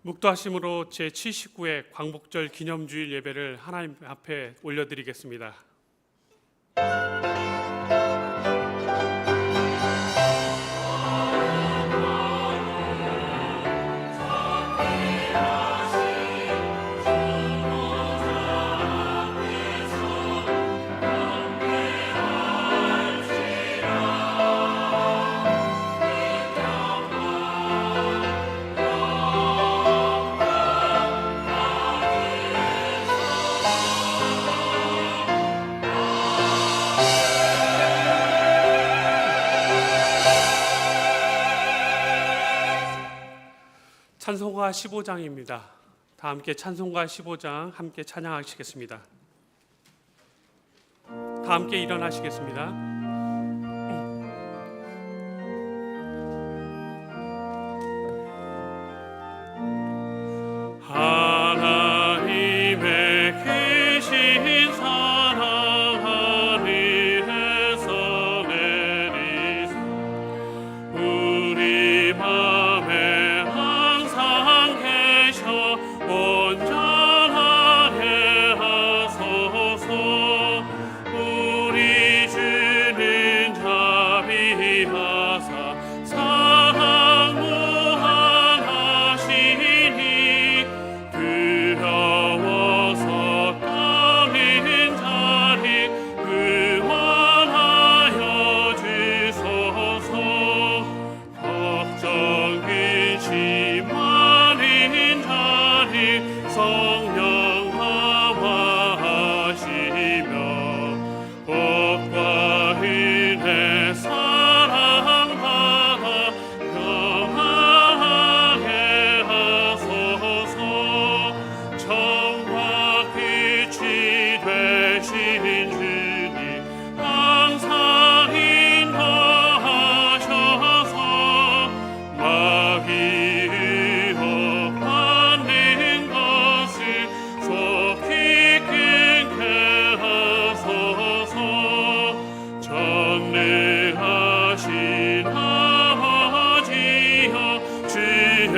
묵도하심으로 제79회 광복절 기념주일 예배를 하나님 앞에 올려드리겠습니다. 찬송가 15장입니다. 다 함께 찬송가 15장 함께 찬양하시겠습니다. 다 함께 일어나시겠습니다. 하나님의 계신 사랑 하늘에서 내리사 우리 맘에 온전하게 하소서. 우리 주는 자비하사 사랑 무한하시니 두려워서 떨린 자리 구원하여 주소서. 걱정 근심 성령 강화하시며 복과 은혜 사랑받아 평안하게 하소서. 정과 빛이 되신 주님 항상 인도하셔서 마귀 전능하신 아버지여 주의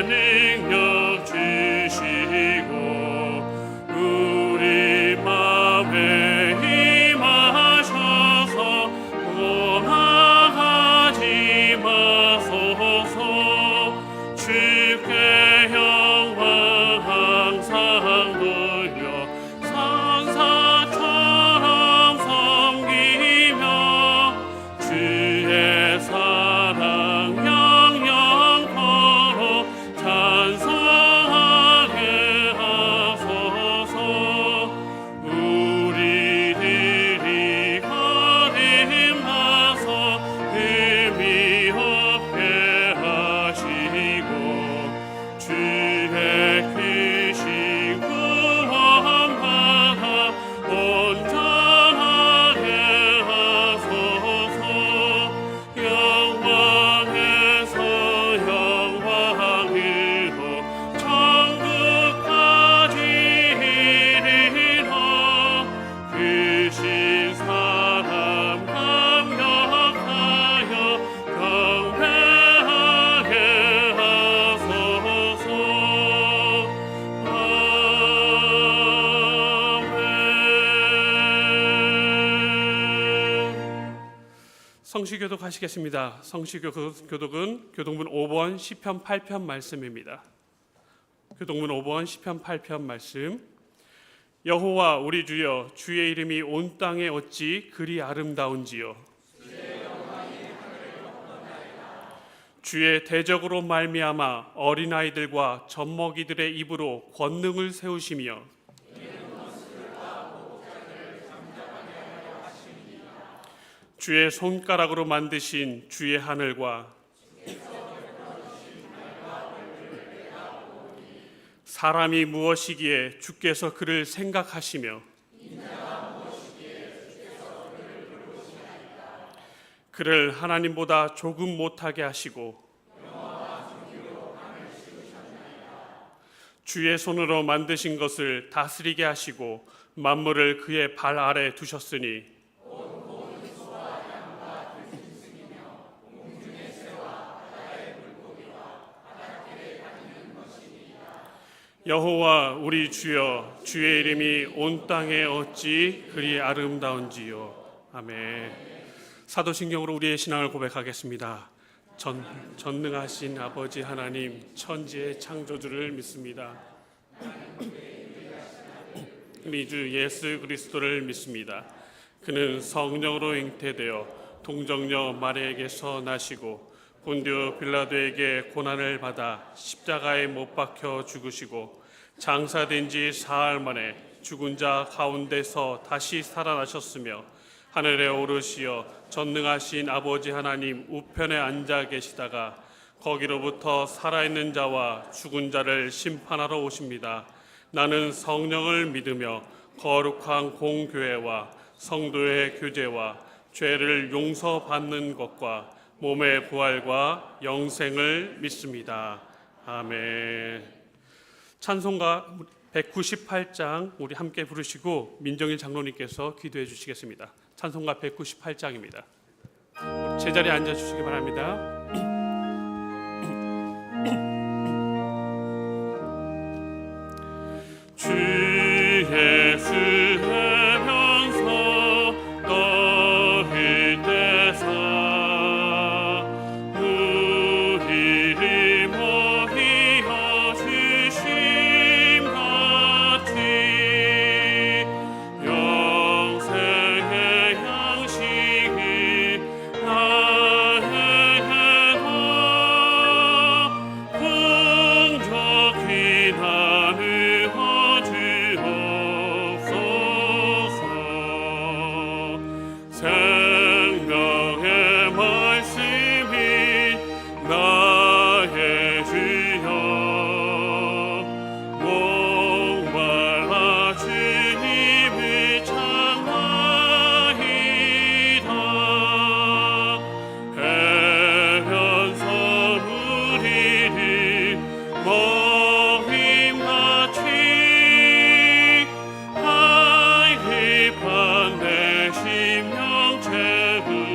능력 주시고 우리 맘에 임하셔서 원하지 마소서. 주께 영광 항상 돌려 산사처럼 섬기며 주의 사랑 영영토록 찬송하게 하소서. 우리들이 거듭나서 의미 없게 하시고 주의 크신 구원받아 온전하게 하소서. 영광에서 영광으로 천국까지 이르러 크신 사랑 감격하여 경배하게 하소서. 성시교독 하시겠습니다. 성시교독은 교동문 5번 시편 8편 말씀입니다. 교동문 5번 시편 8편 말씀. 여호와 우리 주여, 주의 이름이 온 땅에 어찌 그리 아름다운지요. 주의 대적으로 말미암아 어린아이들과 젖먹이들의 입으로 권능을 세우시며 주의 손가락으로 만드신 주의 하늘과 사람이 무엇이기에 주께서 그를 생각하시며 그를 하나님보다 조금 못하게 하시고 주의 손으로 만드신 것을 다스리게 하시고 만물을 그의 발 아래 두셨으니 여호와 우리 주여, 주의 이름이 온 땅에 어찌 그리 아름다운지요. 아멘. 사도신경으로 우리의 신앙을 고백하겠습니다. 전능하신 아버지 하나님, 천지의 창조주를 믿습니다. 우리 주 예수 그리스도를 믿습니다. 그는 성령으로 잉태되어 동정녀 마리아에게서 나시고 본디오 빌라도에게 고난을 받아 십자가에 못 박혀 죽으시고 장사된 지 사흘 만에 죽은 자 가운데서 다시 살아나셨으며 하늘에 오르시어 전능하신 아버지 하나님 우편에 앉아 계시다가 거기로부터 살아있는 자와 죽은 자를 심판하러 오십니다. 나는 성령을 믿으며 거룩한 공교회와 성도의 교제와 죄를 용서받는 것과 몸의 부활과 영생을 믿습니다. 아멘. 찬송가 198장 우리 함께 부르시고 민정일 장로님께서 기도해 주시겠습니다. 찬송가 198장입니다. 제자리에 앉아 주시기 바랍니다. 주 예수 해면서 너희 때사 우리를 먹이어 주심같이 영생의 양식을 나에게도 풍족히 나누어 주옵소서. 생명의 말씀이 나의 주여 목말라 주님을 찬양하이다. 해변선 우리를 먹임같이 하이pan 내 심령 채우소서.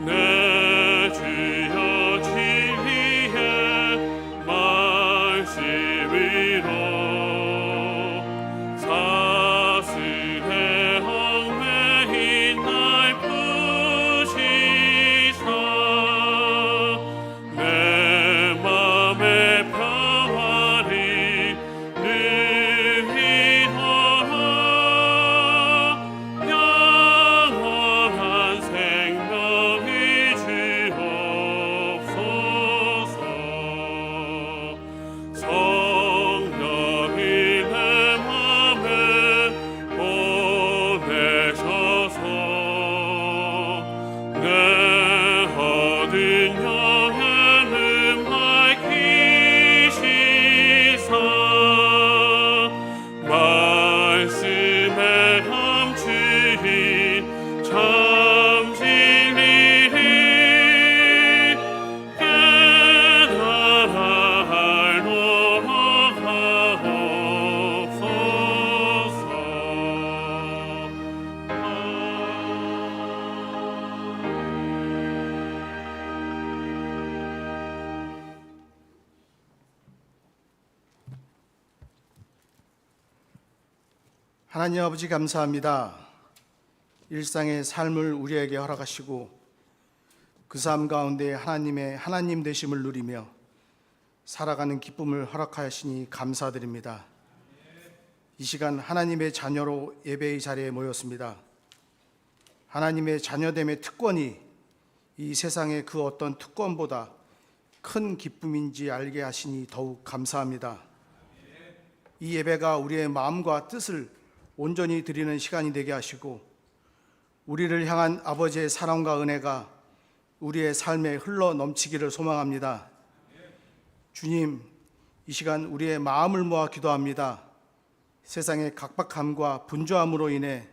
내 주여 진리의 말씀으로 사슬에 얽매인 날 푸시사 내 맘의 평화를 누리도록 영원한 생명을 주옵소서. 성령을 내 맘에 보내셔서 내 얻은 영예는 밝히시사 말씀에 감추인 참 진리를 깨달아 알도록 하옵소서. 하나님 아버지 감사합니다. 일상의 삶을 우리에게 허락하시고 그 삶 가운데 하나님의 하나님 되심을 누리며 살아가는 기쁨을 허락하시니 감사드립니다. 이 시간 하나님의 자녀로 예배의 자리에 모였습니다. 하나님의 자녀됨의 특권이 이 세상의 그 어떤 특권보다 큰 기쁨인지 알게 하시니 더욱 감사합니다. 이 예배가 우리의 마음과 뜻을 온전히 드리는 시간이 되게 하시고 우리를 향한 아버지의 사랑과 은혜가 우리의 삶에 흘러 넘치기를 소망합니다. 주님, 이 시간 우리의 마음을 모아 기도합니다. 세상의 각박함과 분주함으로 인해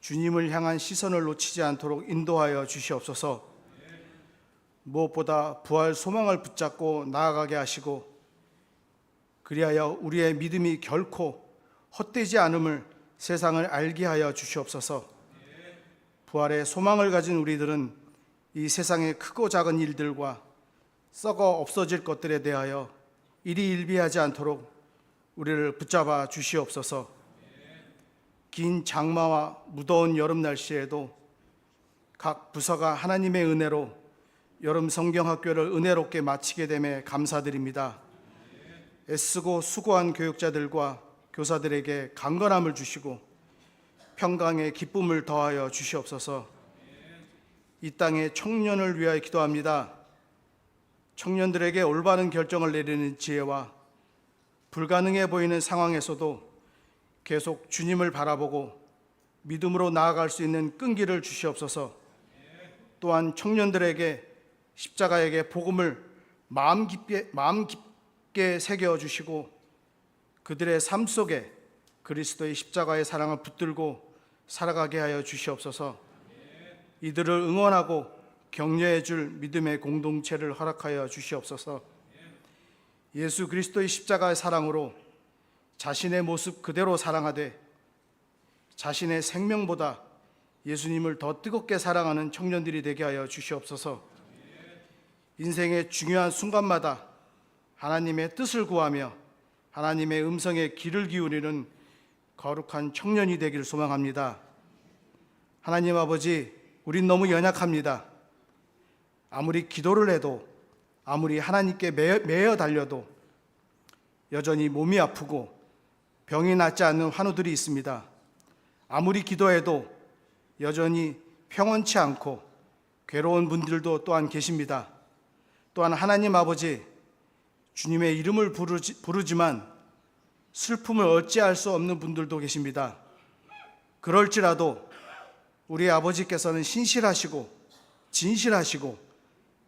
주님을 향한 시선을 놓치지 않도록 인도하여 주시옵소서. 무엇보다 부활 소망을 붙잡고 나아가게 하시고 그리하여 우리의 믿음이 결코 헛되지 않음을 세상을 알게 하여 주시옵소서. 부활의 소망을 가진 우리들은 이 세상의 크고 작은 일들과 썩어 없어질 것들에 대하여 일희일비하지 않도록 우리를 붙잡아 주시옵소서. 긴 장마와 무더운 여름 날씨에도 각 부서가 하나님의 은혜로 여름 성경학교를 은혜롭게 마치게 됨에 감사드립니다. 애쓰고 수고한 교육자들과 교사들에게 강건함을 주시고 평강의 기쁨을 더하여 주시옵소서. 이 땅의 청년을 위하여 기도합니다. 청년들에게 올바른 결정을 내리는 지혜와 불가능해 보이는 상황에서도 계속 주님을 바라보고 믿음으로 나아갈 수 있는 끈기를 주시옵소서. 또한 청년들에게 십자가에게 복음을 마음 깊게 새겨주시고 그들의 삶 속에 그리스도의 십자가의 사랑을 붙들고 살아가게 하여 주시옵소서. 이들을 응원하고 격려해 줄 믿음의 공동체를 허락하여 주시옵소서. 예수 그리스도의 십자가의 사랑으로 자신의 모습 그대로 사랑하되 자신의 생명보다 예수님을 더 뜨겁게 사랑하는 청년들이 되게 하여 주시옵소서. 인생의 중요한 순간마다 하나님의 뜻을 구하며 하나님의 음성에 귀를 기울이는 거룩한 청년이 되길 소망합니다. 하나님 아버지, 우린 너무 연약합니다. 아무리 기도를 해도 아무리 하나님께 매여 달려도 여전히 몸이 아프고 병이 낫지 않는 환우들이 있습니다. 아무리 기도해도 여전히 평온치 않고 괴로운 분들도 또한 계십니다. 또한 하나님 아버지, 주님의 이름을 부르지만 슬픔을 어찌할 수 없는 분들도 계십니다. 그럴지라도 우리 아버지께서는 신실하시고 진실하시고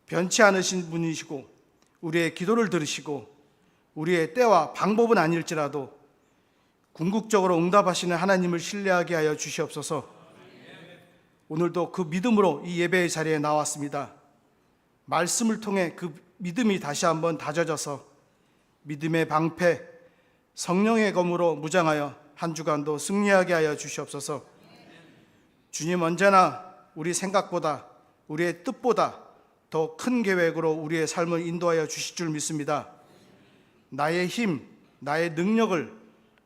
변치 않으신 분이시고 우리의 기도를 들으시고 우리의 때와 방법은 아닐지라도 궁극적으로 응답하시는 하나님을 신뢰하게 하여 주시옵소서. 오늘도 그 믿음으로 이 예배의 자리에 나왔습니다. 말씀을 통해 그 믿음이 다시 한번 다져져서 믿음의 방패, 성령의 검으로 무장하여 한 주간도 승리하게 하여 주시옵소서. 주님, 언제나 우리 생각보다 우리의 뜻보다 더 큰 계획으로 우리의 삶을 인도하여 주실 줄 믿습니다. 나의 힘, 나의 능력을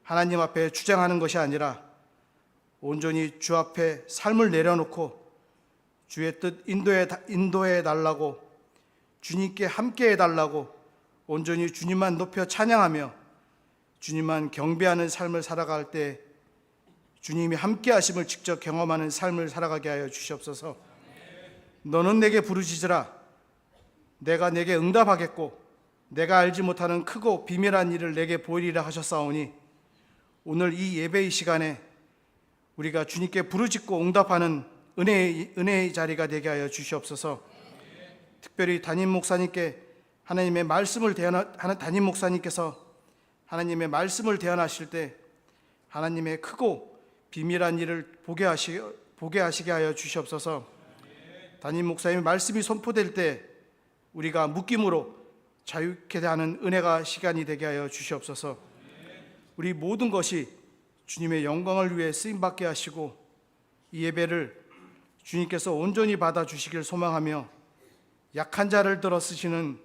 하나님 앞에 주장하는 것이 아니라 온전히 주 앞에 삶을 내려놓고 주의 뜻 인도해 달라고, 주님께 함께 해달라고 온전히 주님만 높여 찬양하며 주님만 경배하는 삶을 살아갈 때 주님이 함께 하심을 직접 경험하는 삶을 살아가게 하여 주시옵소서. 너는 내게 부르짖으라. 내가 내게 응답하겠고 내가 알지 못하는 크고 비밀한 일을 내게 보이리라 하셨사오니 오늘 이 예배의 시간에 우리가 주님께 부르짖고 응답하는 은혜의 자리가 되게 하여 주시옵소서. 특별히 담임 목사님께 하나님의 말씀을 담임 목사님께서 하나님의 말씀을 대언하실 때 하나님의 크고 비밀한 일을 보게 하시게 하여 주시옵소서. 담임 목사님의 말씀이 선포될 때 우리가 묶임으로 자유케 하는 은혜가 시간이 되게 하여 주시옵소서. 우리 모든 것이 주님의 영광을 위해 쓰임받게 하시고 이 예배를 주님께서 온전히 받아주시길 소망하며 약한 자를 들어 쓰시는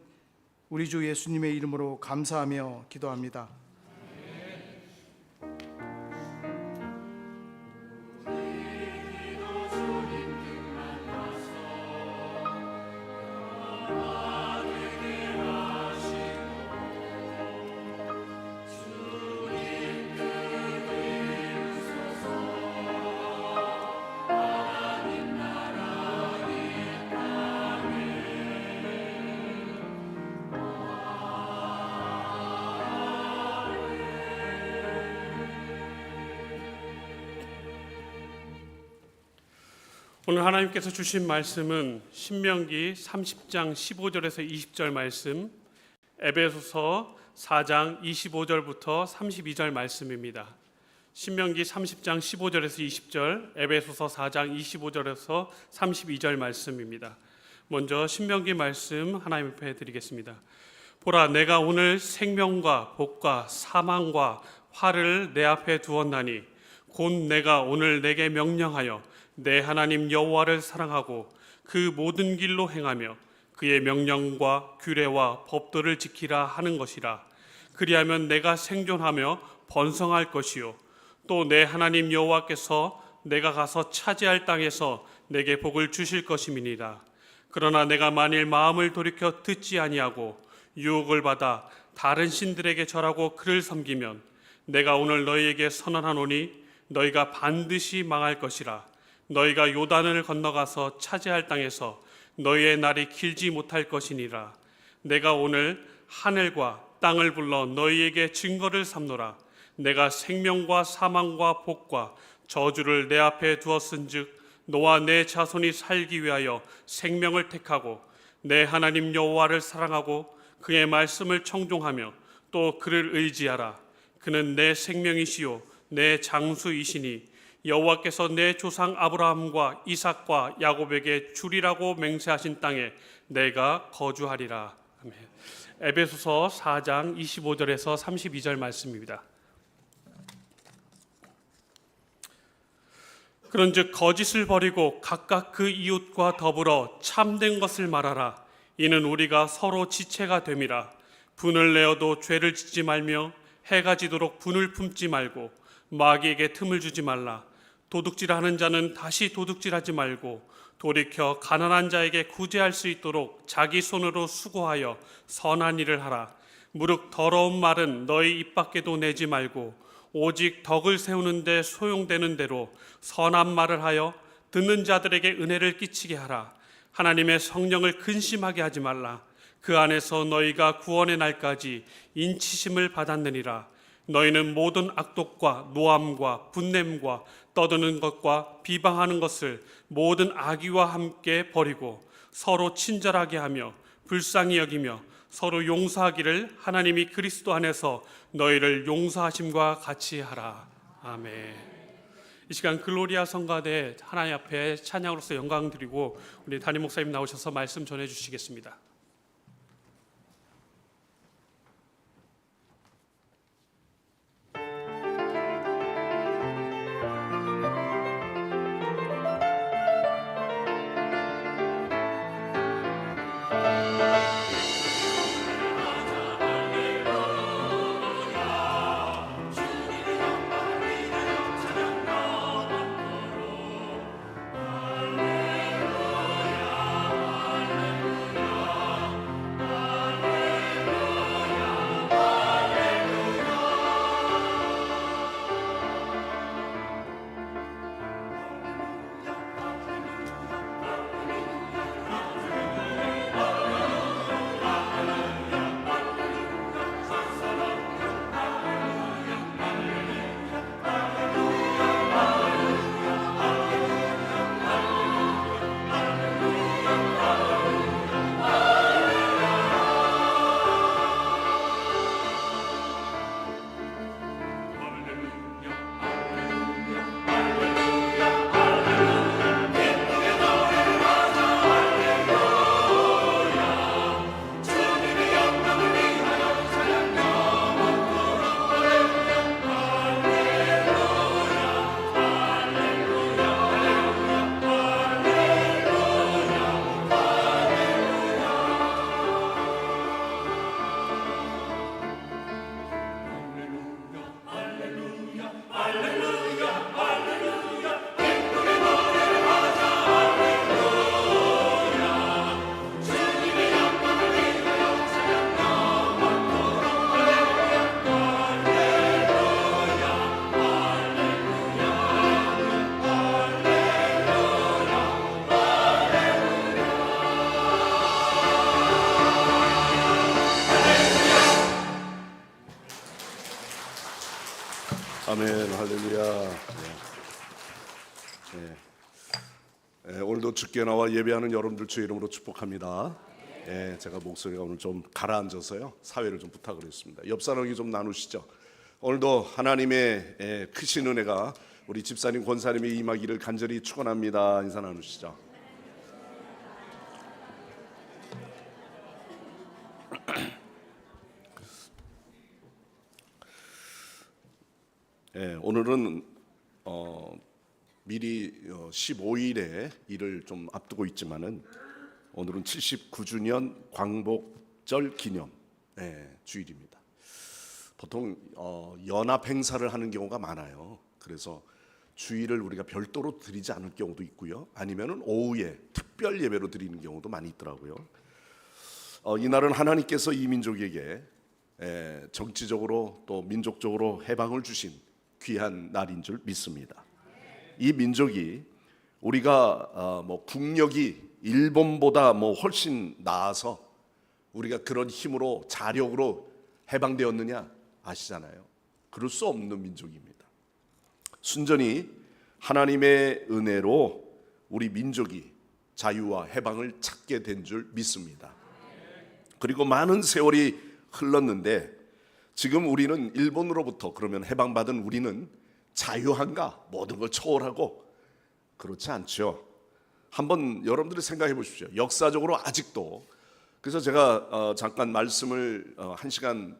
우리 주 예수님의 이름으로 감사하며 기도합니다. 오늘 하나님께서 주신 말씀은 신명기 30장 15절에서 20절 말씀, 에베소서 4장 25절부터 32절 말씀입니다. 신명기 30장 15절에서 20절, 에베소서 4장 25절에서 32절 말씀입니다. 먼저 신명기 말씀 하나님 앞에 드리겠습니다. 보라, 내가 오늘 생명과 복과 사망과 화를 내 앞에 두었나니 곧 내가 오늘 내게 명령하여 내 하나님 여호와를 사랑하고 그 모든 길로 행하며 그의 명령과 규례와 법도를 지키라 하는 것이라. 그리하면 내가 생존하며 번성할 것이요 또 내 하나님 여호와께서 내가 가서 차지할 땅에서 내게 복을 주실 것임이니라. 그러나 내가 만일 마음을 돌이켜 듣지 아니하고 유혹을 받아 다른 신들에게 절하고 그를 섬기면 내가 오늘 너희에게 선언하노니 너희가 반드시 망할 것이라. 너희가 요단을 건너가서 차지할 땅에서 너희의 날이 길지 못할 것이니라. 내가 오늘 하늘과 땅을 불러 너희에게 증거를 삼노라. 내가 생명과 사망과 복과 저주를 내 앞에 두었은즉 너와 내 자손이 살기 위하여 생명을 택하고 내 하나님 여호와를 사랑하고 그의 말씀을 청종하며 또 그를 의지하라. 그는 내 생명이시요 내 장수이시니 여호와께서 내 조상 아브라함과 이삭과 야곱에게 주리라고 맹세하신 땅에 내가 거주하리라. 아멘. 에베소서 4장 25절에서 32절 말씀입니다. 그런즉 거짓을 버리고 각각 그 이웃과 더불어 참된 것을 말하라. 이는 우리가 서로 지체가 됨이라. 분을 내어도 죄를 짓지 말며 해가 지도록 분을 품지 말고 마귀에게 틈을 주지 말라. 도둑질하는 자는 다시 도둑질하지 말고 돌이켜 가난한 자에게 구제할 수 있도록 자기 손으로 수고하여 선한 일을 하라. 무릇 더러운 말은 너희 입 밖에도 내지 말고 오직 덕을 세우는 데 소용되는 대로 선한 말을 하여 듣는 자들에게 은혜를 끼치게 하라. 하나님의 성령을 근심하게 하지 말라. 그 안에서 너희가 구원의 날까지 인치심을 받았느니라. 너희는 모든 악독과 노함과 분냄과 떠드는 것과 비방하는 것을 모든 악의와 함께 버리고 서로 친절하게 하며 불쌍히 여기며 서로 용서하기를 하나님이 그리스도 안에서 너희를 용서하심과 같이 하라. 아멘. 이 시간 글로리아 성가대 하나님 앞에 찬양으로서 영광 드리고 우리 담임 목사님 나오셔서 말씀 전해 주시겠습니다. 아멘, 할렐루야. 오늘도 주께 나와 예배하는 여러분들 주의 이름으로 축복합니다. 제가 목소리가 오늘 좀 가라앉아서요 사회를 좀 부탁을 했습니다. 옆 사람에게 좀 나누시죠. 오늘도 하나님의 크신 은혜가 우리 집사님 권사님이 임하기를 간절히 축원합니다. 인사 나누시죠. 오늘은 미리 15일에 일을 좀 앞두고 있지만은 오늘은 79주년 광복절 기념 주일입니다. 보통 연합 행사를 하는 경우가 많아요. 그래서 주일을 우리가 별도로 드리지 않을 경우도 있고요. 아니면은 오후에 특별 예배로 드리는 경우도 많이 있더라고요. 이날은 하나님께서 이 민족에게 정치적으로 또 민족적으로 해방을 주신 귀한 날인 줄 믿습니다. 이 민족이 우리가 국력이 일본보다 훨씬 나아서 우리가 그런 힘으로 자력으로 해방되었느냐 아시잖아요. 그럴 수 없는 민족입니다. 순전히 하나님의 은혜로 우리 민족이 자유와 해방을 찾게 된 줄 믿습니다. 그리고 많은 세월이 흘렀는데 지금 우리는 일본으로부터 그러면 해방받은 우리는 자유한가? 모든 걸 초월하고 그렇지 않죠. 한번 여러분들이 생각해 보십시오. 역사적으로 아직도. 그래서 제가 잠깐 말씀을 1시간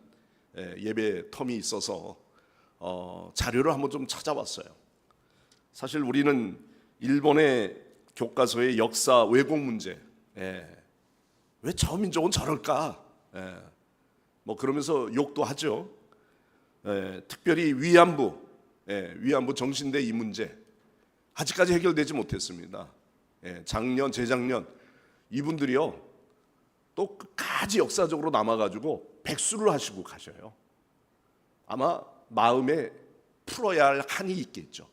예배 텀이 있어서 자료를 한번 좀 찾아봤어요. 사실 우리는 일본의 교과서의 역사 왜곡 문제, 왜 저 민족은 저럴까? 그러면서 욕도 하죠. 특별히 위안부 정신대 이 문제 아직까지 해결되지 못했습니다. 작년, 재작년 이분들이요 또 끝까지 역사적으로 남아가지고 백수를 하시고 가셔요. 아마 마음에 풀어야 할 한이 있겠죠.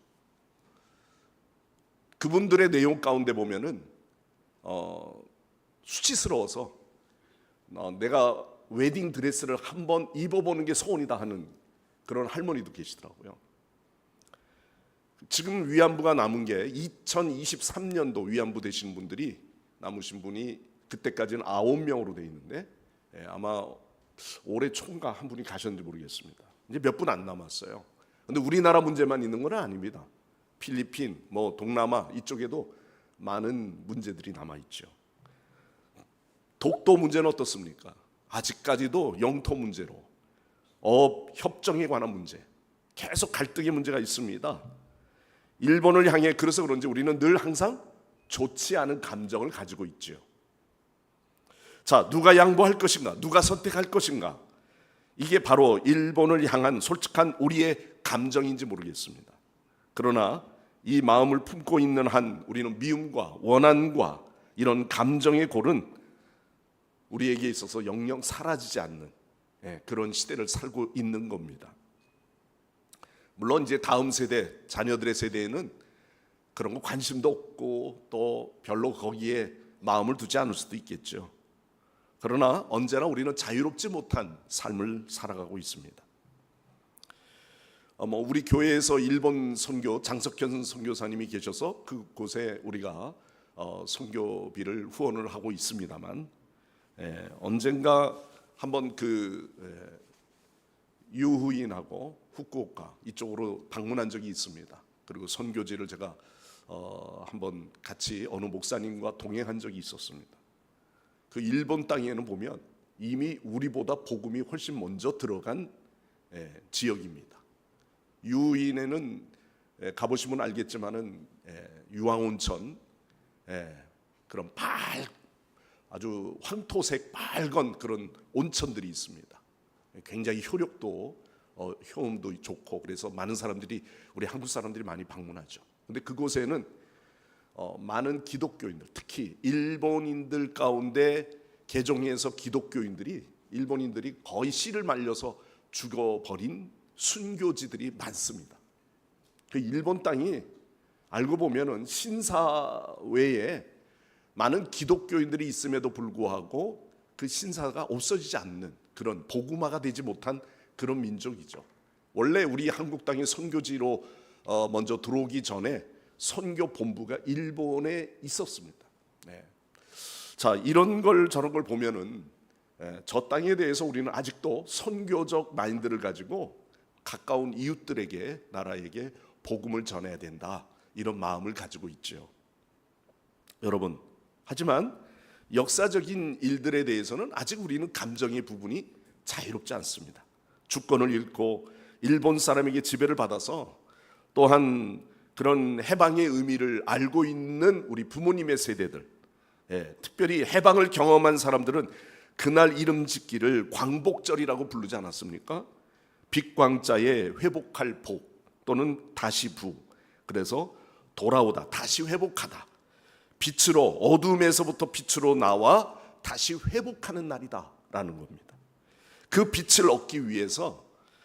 그분들의 내용 가운데 보면은 수치스러워서 내가 웨딩 드레스를 한번 입어보는 게 소원이다 하는 그런 할머니도 계시더라고요. 지금 위안부가 남은 게 2023년도 위안부 되신 분들이 남으신 분이 그때까지는 9명으로 돼 있는데 아마 올해 초인가 한 분이 가셨는지 모르겠습니다. 이제 몇 분 안 남았어요. 근데 우리나라 문제만 있는 건 아닙니다. 필리핀, 동남아 이쪽에도 많은 문제들이 남아 있죠. 독도 문제는 어떻습니까? 아직까지도 영토 문제로 협정에 관한 문제 계속 갈등의 문제가 있습니다. 일본을 향해 그래서 그런지 우리는 늘 항상 좋지 않은 감정을 가지고 있죠. 자, 누가 양보할 것인가? 누가 선택할 것인가? 이게 바로 일본을 향한 솔직한 우리의 감정인지 모르겠습니다. 그러나 이 마음을 품고 있는 한 우리는 미움과 원한과 이런 감정의 골은 우리에게 있어서 영영 사라지지 않는 그런 시대를 살고 있는 겁니다. 물론 이제 다음 세대, 자녀들의 세대에는 그런 거 관심도 없고 또 별로 거기에 마음을 두지 않을 수도 있겠죠. 그러나 언제나 우리는 자유롭지 못한 삶을 살아가고 있습니다. 우리 교회에서 일본 선교 장석현 선교사님이 계셔서 그곳에 우리가 선교비를 후원을 하고 있습니다만 언젠가 한번 유후인하고 후쿠오카 이쪽으로 방문한 적이 있습니다. 그리고 선교지를 제가 한번 같이 어느 목사님과 동행한 적이 있었습니다. 그 일본 땅에는 보면 이미 우리보다 복음이 훨씬 먼저 들어간 지역입니다. 유인에는 가보시면 알겠지만은 유황온천 그런 아주 황토색 빨간 그런 온천들이 있습니다. 굉장히 효력도 효험도 좋고 그래서 많은 사람들이 우리 한국 사람들이 많이 방문하죠. 근데 그곳에는 많은 기독교인들 특히 일본인들 가운데 개종해서 기독교인들이 일본인들이 거의 씨를 말려서 죽어버린 순교지들이 많습니다. 그 일본 땅이 알고 보면은 신사 외에 많은 기독교인들이 있음에도 불구하고 그 신사가 없어지지 않는 그런 복음화가 되지 못한 그런 민족이죠. 원래 우리 한국 땅이 선교지로 먼저 들어오기 전에 선교 본부가 일본에 있었습니다. 자, 이런 걸 저런 걸 보면은 저 땅에 대해서 우리는 아직도 선교적 마인드를 가지고 가까운 이웃들에게 나라에게 복음을 전해야 된다 이런 마음을 가지고 있죠. 여러분, 하지만 역사적인 일들에 대해서는 아직 우리는 감정의 부분이 자유롭지 않습니다. 주권을 잃고 일본 사람에게 지배를 받아서 또한 그런 해방의 의미를 알고 있는 우리 부모님의 세대들 특별히 해방을 경험한 사람들은 그날 이름 짓기를 광복절이라고 부르지 않았습니까? 빛광자에 회복할 복 또는 다시 부. 그래서 돌아오다, 다시 회복하다. 빛으로, 어둠에서부터 빛으로 나와 다시 회복하는 날이다라는 겁니다. 그 빛을 얻기 위해서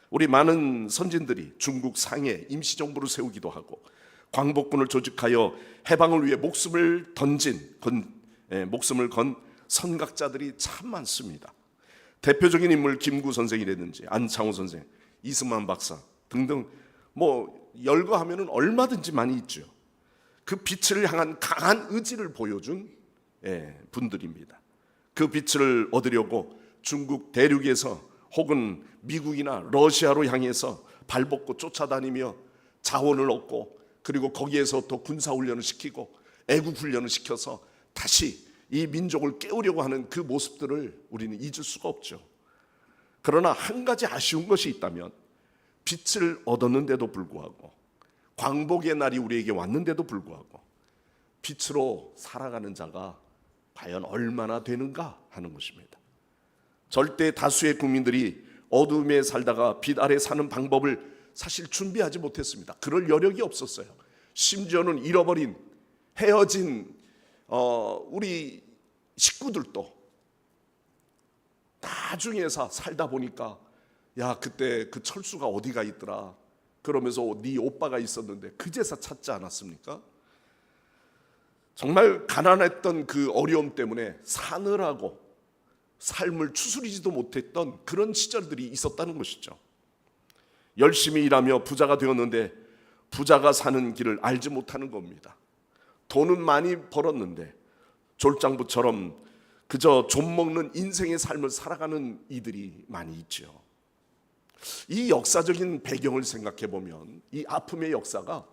우리 많은 선진들이 중국 상해 임시정부를 세우기도 하고 광복군을 조직하여 해방을 위해 목숨을 건 선각자들이 참 많습니다. 대표적인 인물 김구 선생이라든지 안창호 선생, 이승만 박사 등등 열거하면은 얼마든지 많이 있죠. 그 빛을 향한 강한 의지를 보여준 분들입니다. 그 빛을 얻으려고 중국 대륙에서 혹은 미국이나 러시아로 향해서 발벗고 쫓아다니며 자원을 얻고 그리고 거기에서 또 군사훈련을 시키고 애국훈련을 시켜서 다시 이 민족을 깨우려고 하는 그 모습들을 우리는 잊을 수가 없죠. 그러나 한 가지 아쉬운 것이 있다면 빛을 얻었는데도 불구하고 광복의 날이 우리에게 왔는데도 불구하고 빛으로 살아가는 자가 과연 얼마나 되는가 하는 것입니다. 절대 다수의 국민들이 어둠에 살다가 빛 아래 사는 방법을 사실 준비하지 못했습니다. 그럴 여력이 없었어요. 심지어는 잃어버린 헤어진 우리 식구들도 나중에 살다 보니까 야 그때 그 철수가 어디가 있더라 그러면서 네 오빠가 있었는데 그제서 찾지 않았습니까? 정말 가난했던 그 어려움 때문에 사느라고 삶을 추스리지도 못했던 그런 시절들이 있었다는 것이죠. 열심히 일하며 부자가 되었는데 부자가 사는 길을 알지 못하는 겁니다. 돈은 많이 벌었는데 졸장부처럼 그저 좀 먹는 인생의 삶을 살아가는 이들이 많이 있죠. 이 역사적인 배경을 생각해 보면 이 아픔의 역사가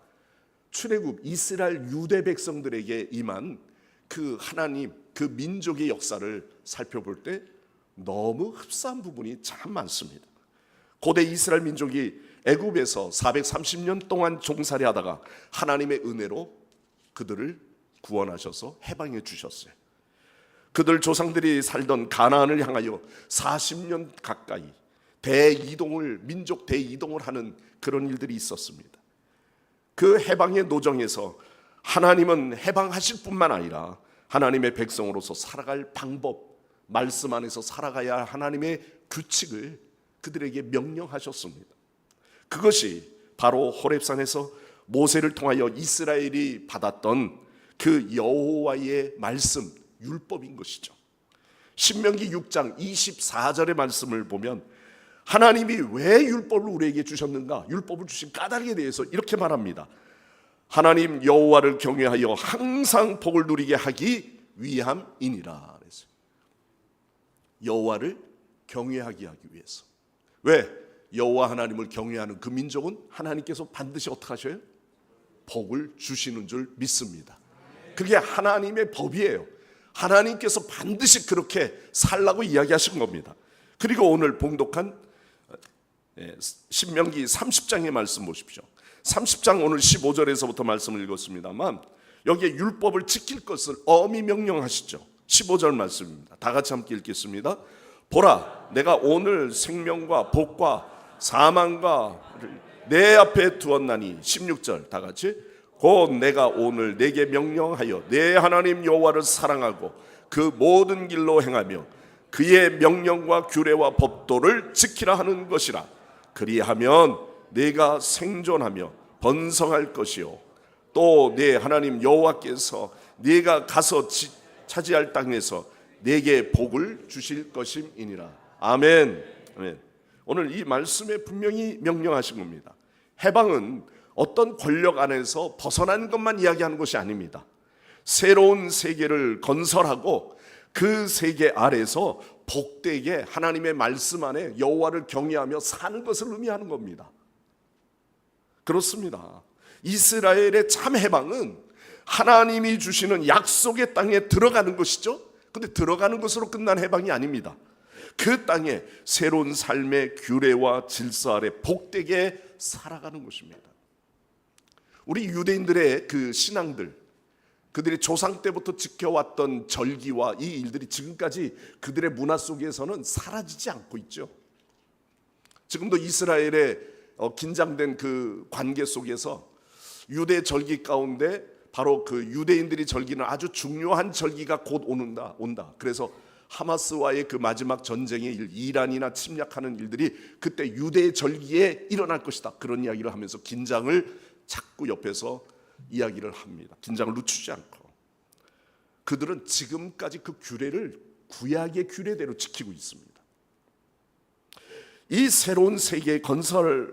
출애굽 이스라엘 유대 백성들에게 임한 그 하나님 그 민족의 역사를 살펴볼 때 너무 흡사한 부분이 참 많습니다. 고대 이스라엘 민족이 애굽에서 430년 동안 종살이 하다가 하나님의 은혜로 그들을 구원하셔서 해방해 주셨어요. 그들 조상들이 살던 가나안을 향하여 40년 가까이 민족 대이동을 하는 그런 일들이 있었습니다. 그 해방의 노정에서 하나님은 해방하실 뿐만 아니라 하나님의 백성으로서 살아갈 방법, 말씀 안에서 살아가야 할 하나님의 규칙을 그들에게 명령하셨습니다. 그것이 바로 호렙산에서 모세를 통하여 이스라엘이 받았던 그 여호와의 말씀, 율법인 것이죠. 신명기 6장 24절의 말씀을 보면 하나님이 왜 율법을 우리에게 주셨는가? 율법을 주신 까닭에 대해서 이렇게 말합니다. 하나님 여호와를 경외하여 항상 복을 누리게 하기 위함이니라. 그랬어요. 여호와를 경외하게 하기 위해서. 왜? 여호와 하나님을 경외하는 그 민족은 하나님께서 반드시 어떻게 하셔요? 복을 주시는 줄 믿습니다. 그게 하나님의 법이에요. 하나님께서 반드시 그렇게 살라고 이야기하신 겁니다. 그리고 오늘 봉독한 신명기 30장의 말씀 보십시오. 30장 오늘 15절에서부터 말씀을 읽었습니다만 여기에 율법을 지킬 것을 엄히 명령하시죠. 15절 말씀입니다. 다 같이 함께 읽겠습니다. 보라, 내가 오늘 생명과 복과 사망과 내 앞에 두었나니. 16절 다 같이. 곧 내가 오늘 내게 명령하여 내 하나님 여호와를 사랑하고 그 모든 길로 행하며 그의 명령과 규례와 법도를 지키라 하는 것이라. 그리하면 내가 생존하며 번성할 것이요 또 내 하나님 여호와께서 네가 가서 차지할 땅에서 내게 복을 주실 것임이니라. 아멘. 아멘. 오늘 이 말씀에 분명히 명령하신 겁니다. 해방은 어떤 권력 안에서 벗어난 것만 이야기하는 것이 아닙니다. 새로운 세계를 건설하고 그 세계 아래서 복되게 하나님의 말씀 안에 여호와를 경외하며 사는 것을 의미하는 겁니다. 그렇습니다. 이스라엘의 참 해방은 하나님이 주시는 약속의 땅에 들어가는 것이죠. 근데 들어가는 것으로 끝난 해방이 아닙니다. 그 땅에 새로운 삶의 규례와 질서 아래 복되게 살아가는 것입니다. 우리 유대인들의 그 신앙들, 그들이 조상 때부터 지켜왔던 절기와 이 일들이 지금까지 그들의 문화 속에서는 사라지지 않고 있죠. 지금도 이스라엘의 긴장된 그 관계 속에서 유대 절기 가운데 바로 그 유대인들이 절기는 아주 중요한 절기가 곧 온다. 그래서 하마스와의 그 마지막 전쟁의 일, 이란이나 침략하는 일들이 그때 유대의 절기에 일어날 것이다. 그런 이야기를 하면서 긴장을 자꾸 옆에서 이야기를 합니다. 긴장을 늦추지 않고. 그들은 지금까지 그 규례를 구약의 규례대로 지키고 있습니다. 이 새로운 세계의 건설의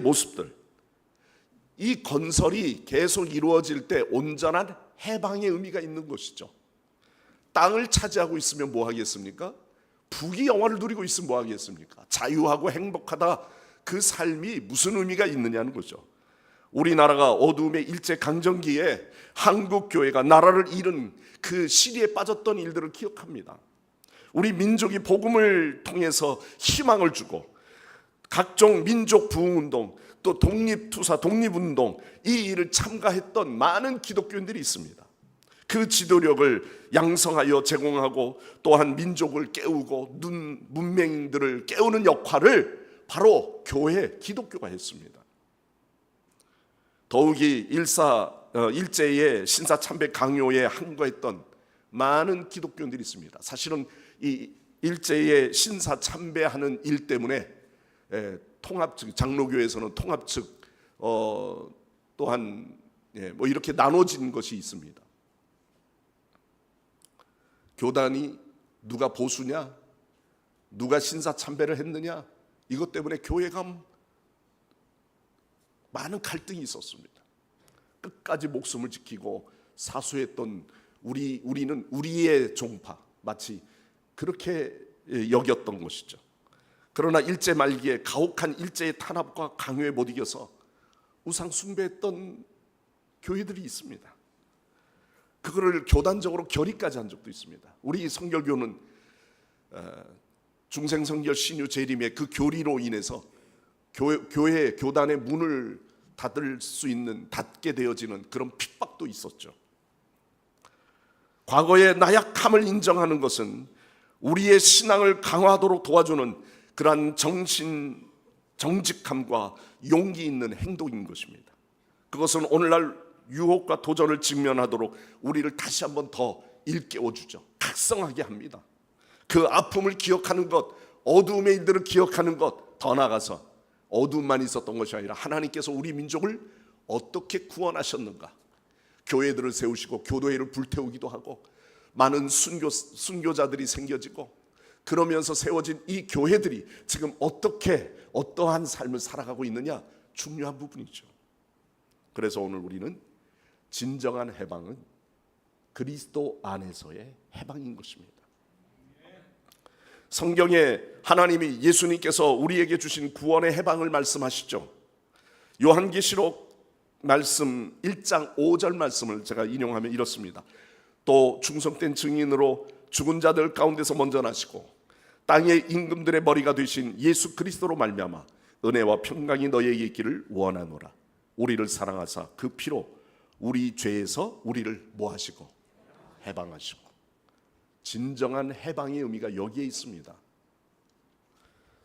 모습들, 이 건설이 계속 이루어질 때 온전한 해방의 의미가 있는 것이죠. 땅을 차지하고 있으면 뭐 하겠습니까? 부귀 영화를 누리고 있으면 뭐 하겠습니까? 자유하고 행복하다, 그 삶이 무슨 의미가 있느냐는 거죠. 우리나라가 어두움의 일제 강점기에 한국 교회가 나라를 잃은 그 시리에 빠졌던 일들을 기억합니다. 우리 민족이 복음을 통해서 희망을 주고 각종 민족 부흥운동, 또 독립투사, 독립운동, 이 일을 참가했던 많은 기독교인들이 있습니다. 그 지도력을 양성하여 제공하고 또한 민족을 깨우고 문맹들을 깨우는 역할을 바로 교회, 기독교가 했습니다. 더욱이 일제의 신사참배 강요에 항거했던 많은 기독교인들이 있습니다. 사실은 이 일제의 신사참배하는 일 때문에 통합측, 장로교에서는 통합측 또한 뭐 이렇게 나눠진 것이 있습니다. 교단이 누가 보수냐, 누가 신사참배를 했느냐, 이것 때문에 교회가 많은 갈등이 있었습니다. 끝까지 목숨을 지키고 사수했던 우리는 우리의 종파, 마치 그렇게 여겼던 것이죠. 그러나 일제 말기에 가혹한 일제의 탄압과 강요에 못 이겨서 우상 숭배했던 교회들이 있습니다. 그거를 교단적으로 결의까지 한 적도 있습니다. 우리 성결교는 중생성결 신유 재림의 그 교리로 인해서 교회 교단의 문을 닫게 되어지는 그런 핍박도 있었죠. 과거의 나약함을 인정하는 것은 우리의 신앙을 강화하도록 도와주는 그러한 정직함과 용기 있는 행동인 것입니다. 그것은 오늘날 유혹과 도전을 직면하도록 우리를 다시 한번 더 일깨워주죠. 각성하게 합니다. 그 아픔을 기억하는 것, 어두움의 일들을 기억하는 것, 더 나아가서 어두움만 있었던 것이 아니라 하나님께서 우리 민족을 어떻게 구원하셨는가, 교회들을 세우시고 교도회를 불태우기도 하고 많은 순교자들이 생겨지고 그러면서 세워진 이 교회들이 지금 어떠한 삶을 살아가고 있느냐, 중요한 부분이죠. 그래서 오늘 우리는 진정한 해방은 그리스도 안에서의 해방인 것입니다. 성경에 하나님이, 예수님께서 우리에게 주신 구원의 해방을 말씀하시죠. 요한계시록 말씀 1장 5절 말씀을 제가 인용하면 이렇습니다. 또 충성된 증인으로 죽은 자들 가운데서 먼저 나시고 땅의 임금들의 머리가 되신 예수 그리스도로 말미암아 은혜와 평강이 너희에게 있기를 원하노라. 우리를 사랑하사 그 피로 우리 죄에서 우리를 뭐하시고 해방하시고. 진정한 해방의 의미가 여기에 있습니다.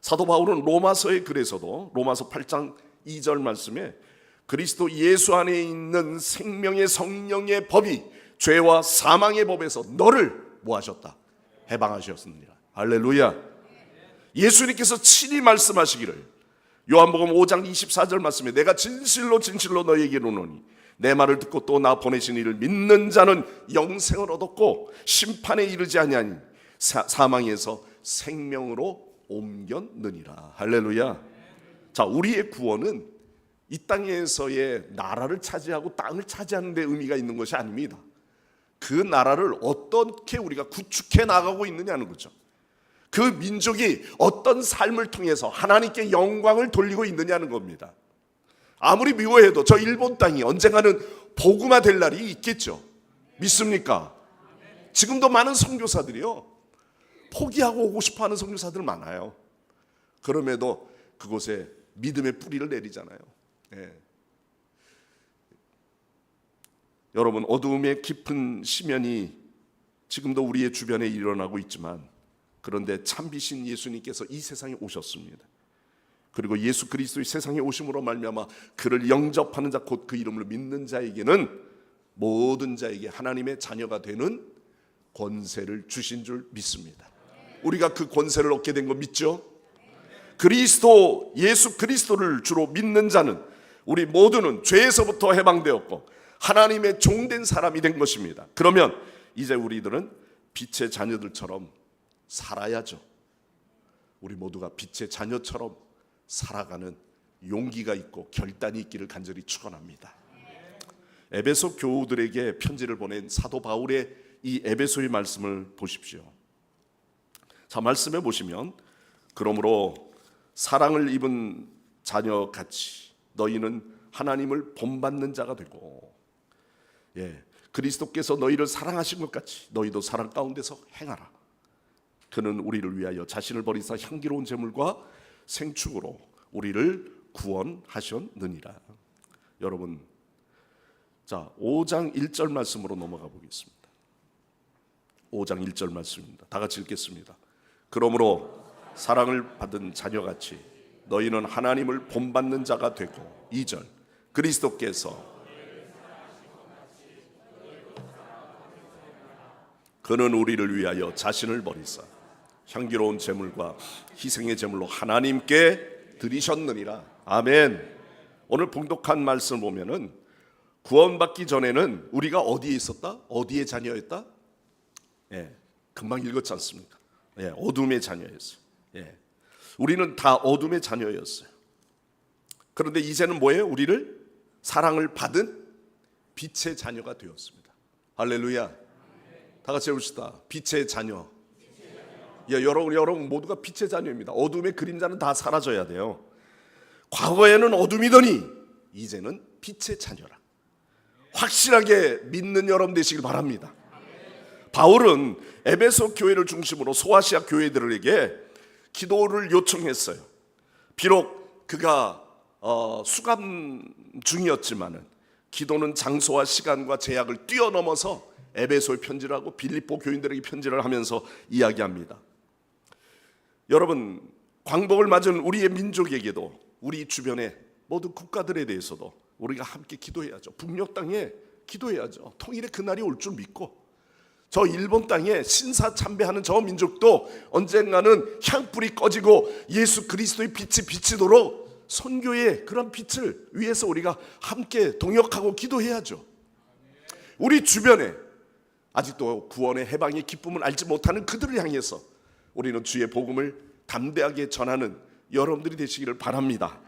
사도 바울은 로마서의 글에서도 로마서 8장 2절 말씀에 그리스도 예수 안에 있는 생명의 성령의 법이 죄와 사망의 법에서 너를 뭐하셨다? 해방하셨습니다. 할렐루야. 예수님께서 친히 말씀하시기를 요한복음 5장 24절 말씀에 내가 진실로 진실로 너희에게 이르노니 내 말을 듣고 또 나 보내신 이를 믿는 자는 영생을 얻었고 심판에 이르지 아니하니 사망에서 생명으로 옮겼느니라. 할렐루야. 자, 우리의 구원은 이 땅에서의 나라를 차지하고 땅을 차지하는 데 의미가 있는 것이 아닙니다. 그 나라를 어떻게 우리가 구축해 나가고 있느냐는 거죠. 그 민족이 어떤 삶을 통해서 하나님께 영광을 돌리고 있느냐는 겁니다. 아무리 미워해도 저 일본 땅이 언젠가는 복음화 될 날이 있겠죠. 믿습니까? 지금도 많은 선교사들이요, 포기하고 오고 싶어하는 선교사들 많아요. 그럼에도 그곳에 믿음의 뿌리를 내리잖아요. 여러분, 어두움의 깊은 시면이 지금도 우리의 주변에 일어나고 있지만, 그런데 참비신 예수님께서 이 세상에 오셨습니다. 그리고 예수 그리스도의 세상에 오심으로 말미암아 그를 영접하는 자, 곧 그 이름을 믿는 자에게는 모든 자에게 하나님의 자녀가 되는 권세를 주신 줄 믿습니다. 우리가 그 권세를 얻게 된 거 믿죠? 그리스도, 예수 그리스도를 주로 믿는 자는 우리 모두는 죄에서부터 해방되었고 하나님의 종된 사람이 된 것입니다. 그러면 이제 우리들은 빛의 자녀들처럼 살아야죠. 우리 모두가 빛의 자녀처럼 살아가는 용기가 있고 결단이 있기를 간절히 축원합니다. 에베소 교우들에게 편지를 보낸 사도 바울의 이 에베소의 말씀을 보십시오. 자, 말씀해 보시면, 그러므로 사랑을 입은 자녀같이 너희는 하나님을 본받는 자가 되고, 그리스도께서 너희를 사랑하신 것 같이 너희도 사랑 가운데서 행하라. 그는 우리를 위하여 자신을 버리사 향기로운 제물과 생축으로 우리를 구원하셨느니라. 여러분, 자, 5장 1절 말씀으로 넘어가 보겠습니다. 5장 1절 말씀입니다. 다 같이 읽겠습니다. 그러므로 사랑을 받은 자녀같이 너희는 하나님을 본받는 자가 되고, 2절, 그리스도께서 그는 우리를 위하여 자신을 버리사 향기로운 제물과 희생의 제물로 하나님께 드리셨느니라. 아멘. 오늘 봉독한 말씀을 보면은 구원받기 전에는 우리가 어디에 있었다? 어디의 자녀였다? 금방 읽었지 않습니까? 어둠의 자녀였어요. 우리는 다 어둠의 자녀였어요. 그런데 이제는 뭐예요? 우리를 사랑을 받은 빛의 자녀가 되었습니다. 할렐루야. 다 같이 해봅시다. 빛의 자녀. 여러분 모두가 빛의 자녀입니다. 어둠의 그림자는 다 사라져야 돼요. 과거에는 어둠이더니 이제는 빛의 자녀라. 확실하게 믿는 여러분 되시길 바랍니다. 바울은 에베소 교회를 중심으로 소아시아 교회들에게 기도를 요청했어요. 비록 그가 수감 중이었지만은 기도는 장소와 시간과 제약을 뛰어넘어서 에베소에 편지를 하고 빌립보 교인들에게 편지를 하면서 이야기합니다. 여러분, 광복을 맞은 우리의 민족에게도, 우리 주변의 모든 국가들에 대해서도 우리가 함께 기도해야죠. 북녘 땅에 기도해야죠. 통일의 그날이 올 줄 믿고, 저 일본 땅에 신사 참배하는 저 민족도 언젠가는 향불이 꺼지고 예수 그리스도의 빛이 비치도록 선교의 그런 빛을 위해서 우리가 함께 동역하고 기도해야죠. 우리 주변에 아직도 구원의 해방의 기쁨을 알지 못하는 그들을 향해서 우리는 주의 복음을 담대하게 전하는 여러분들이 되시기를 바랍니다.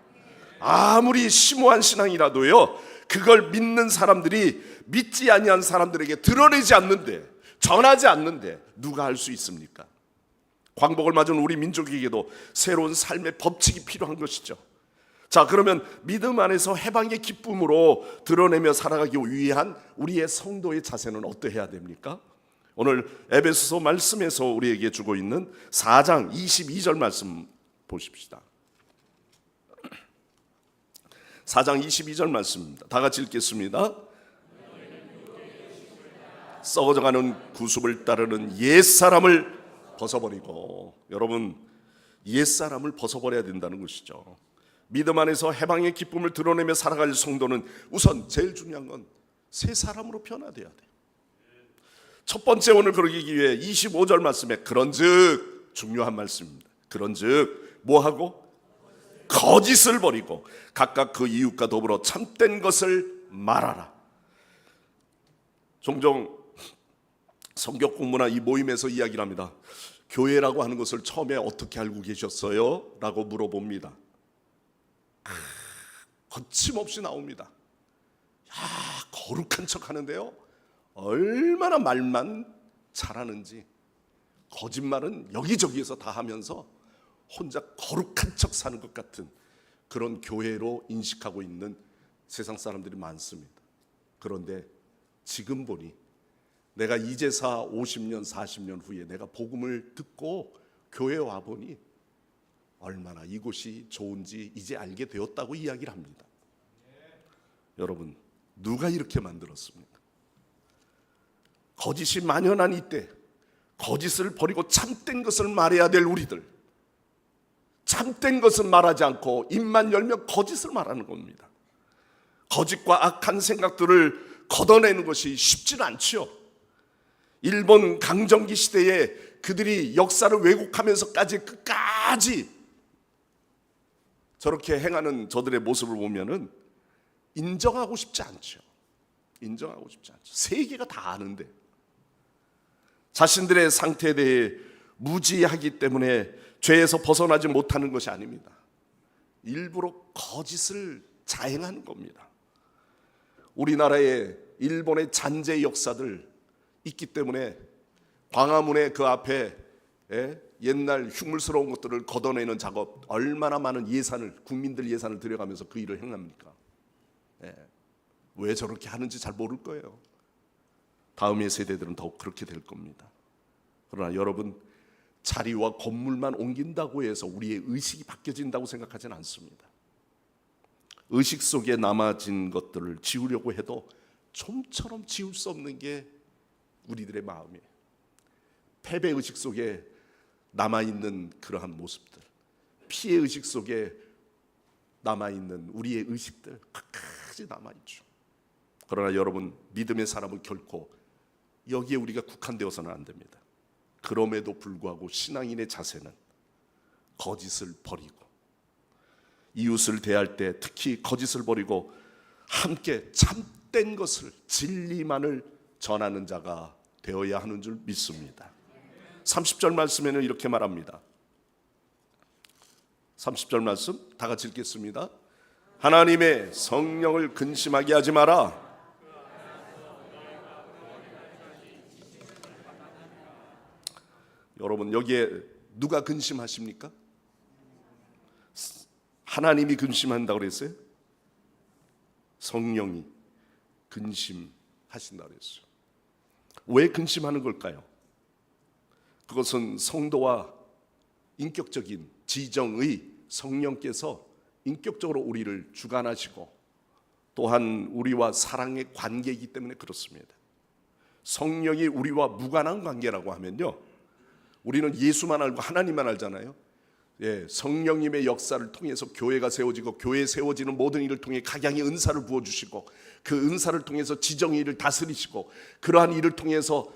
아무리 심오한 신앙이라도요, 그걸 믿는 사람들이 믿지 아니한 사람들에게 드러내지 않는데, 전하지 않는데 누가 할 수 있습니까? 광복을 맞은 우리 민족에게도 새로운 삶의 법칙이 필요한 것이죠. 자, 그러면 믿음 안에서 해방의 기쁨으로 드러내며 살아가기 위한 우리의 성도의 자세는 어떠해야 됩니까? 오늘 에베소서 말씀에서 우리에게 주고 있는 4장 22절 말씀 보십시다. 4장 22절 말씀입니다. 다 같이 읽겠습니다. 썩어져가는 구습을 따르는 옛사람을 벗어버리고, 여러분, 옛사람을 벗어버려야 된다는 것이죠. 믿음 안에서 해방의 기쁨을 드러내며 살아갈 성도는 우선 제일 중요한 건 새 사람으로 변화돼야 돼요. 첫 번째, 오늘 그러기 위해 25절 말씀에 그런즉, 중요한 말씀입니다. 그런즉 뭐하고? 거짓을 버리고 각각 그 이웃과 더불어 참된 것을 말하라. 종종 성경 공부나 이 모임에서 이야기를 합니다. 교회라고 하는 것을 처음에 어떻게 알고 계셨어요? 라고 물어봅니다. 거침없이 나옵니다. 거룩한 척 하는데요, 얼마나 말만 잘하는지. 거짓말은 여기저기에서 다 하면서 혼자 거룩한 척 사는 것 같은 그런 교회로 인식하고 있는 세상 사람들이 많습니다. 그런데 지금 보니, 내가 이제사 50년 40년 후에 내가 복음을 듣고 교회에 와보니 얼마나 이곳이 좋은지 이제 알게 되었다고 이야기를 합니다. 여러분, 누가 이렇게 만들었습니까? 거짓이 만연한 이때 거짓을 버리고 참된 것을 말해야 될 우리들, 참된 것은 말하지 않고 입만 열면 거짓을 말하는 겁니다. 거짓과 악한 생각들을 걷어내는 것이 쉽지는 않지요. 일본 강점기 시대에 그들이 역사를 왜곡하면서까지 끝까지 저렇게 행하는 저들의 모습을 보면은 인정하고 싶지 않죠. 인정하고 싶지 않죠. 세계가 다 아는데 자신들의 상태에 대해 무지하기 때문에 죄에서 벗어나지 못하는 것이 아닙니다. 일부러 거짓을 자행하는 겁니다. 우리나라의 일본의 잔재 역사들 있기 때문에 광화문의 그 앞에 옛날 흉물스러운 것들을 걷어내는 작업, 얼마나 많은 예산을, 국민들 예산을 들여가면서 그 일을 행합니까? 왜 저렇게 하는지 잘 모를 거예요. 다음의 세대들은 더욱 그렇게 될 겁니다. 그러나 여러분, 자리와 건물만 옮긴다고 해서 우리의 의식이 바뀌어진다고 생각하지는 않습니다. 의식 속에 남아진 것들을 지우려고 해도 좀처럼 지울 수 없는 게 우리들의 마음이에요. 패배의식 속에 남아있는 그러한 모습들, 피해의식 속에 남아있는 우리의 의식들 끝까지 남아있죠. 그러나 여러분, 믿음의 사람은 결코 여기에 우리가 국한되어서는 안 됩니다. 그럼에도 불구하고 신앙인의 자세는 거짓을 버리고 이웃을 대할 때 특히 거짓을 버리고 함께 참된 것을, 진리만을 전하는 자가 되어야 하는 줄 믿습니다. 30절 말씀에는 이렇게 말합니다. 30절 말씀 다 같이 읽겠습니다. 하나님의 성령을 근심하게 하지 마라. 여러분, 여기에 누가 근심하십니까? 하나님이 근심한다고 그랬어요? 성령이 근심하신다고 그랬어요. 왜 근심하는 걸까요? 그것은 성도와 인격적인 지정의 성령께서 인격적으로 우리를 주관하시고 또한 우리와 사랑의 관계이기 때문에 그렇습니다. 성령이 우리와 무관한 관계라고 하면요, 우리는 예수만 알고 하나님만 알잖아요. 성령님의 역사를 통해서 교회가 세워지고 교회에 세워지는 모든 일을 통해 각양의 은사를 부어주시고 그 은사를 통해서 지정의 일을 다스리시고 그러한 일을 통해서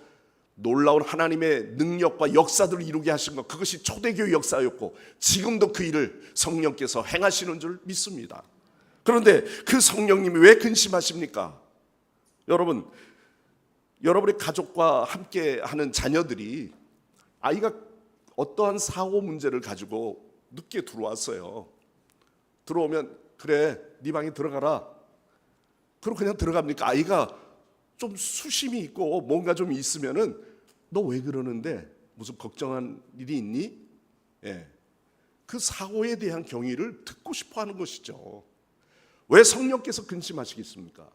놀라운 하나님의 능력과 역사들을 이루게 하신 것, 그것이 초대교회 역사였고 지금도 그 일을 성령께서 행하시는 줄 믿습니다. 그런데 그 성령님이 왜 근심하십니까? 여러분, 여러분의 가족과 함께 하는 자녀들이 아이가 어떠한 사고 문제를 가지고 늦게 들어왔어요. 들어오면 그래, 네 방에 들어가라. 그럼 그냥 들어갑니까? 아이가 좀 수심이 있고 뭔가 좀 있으면은 너 왜 그러는데 무슨 걱정한 일이 있니? 그 사고에 대한 경위를 듣고 싶어 하는 것이죠. 왜 성령께서 근심하시겠습니까?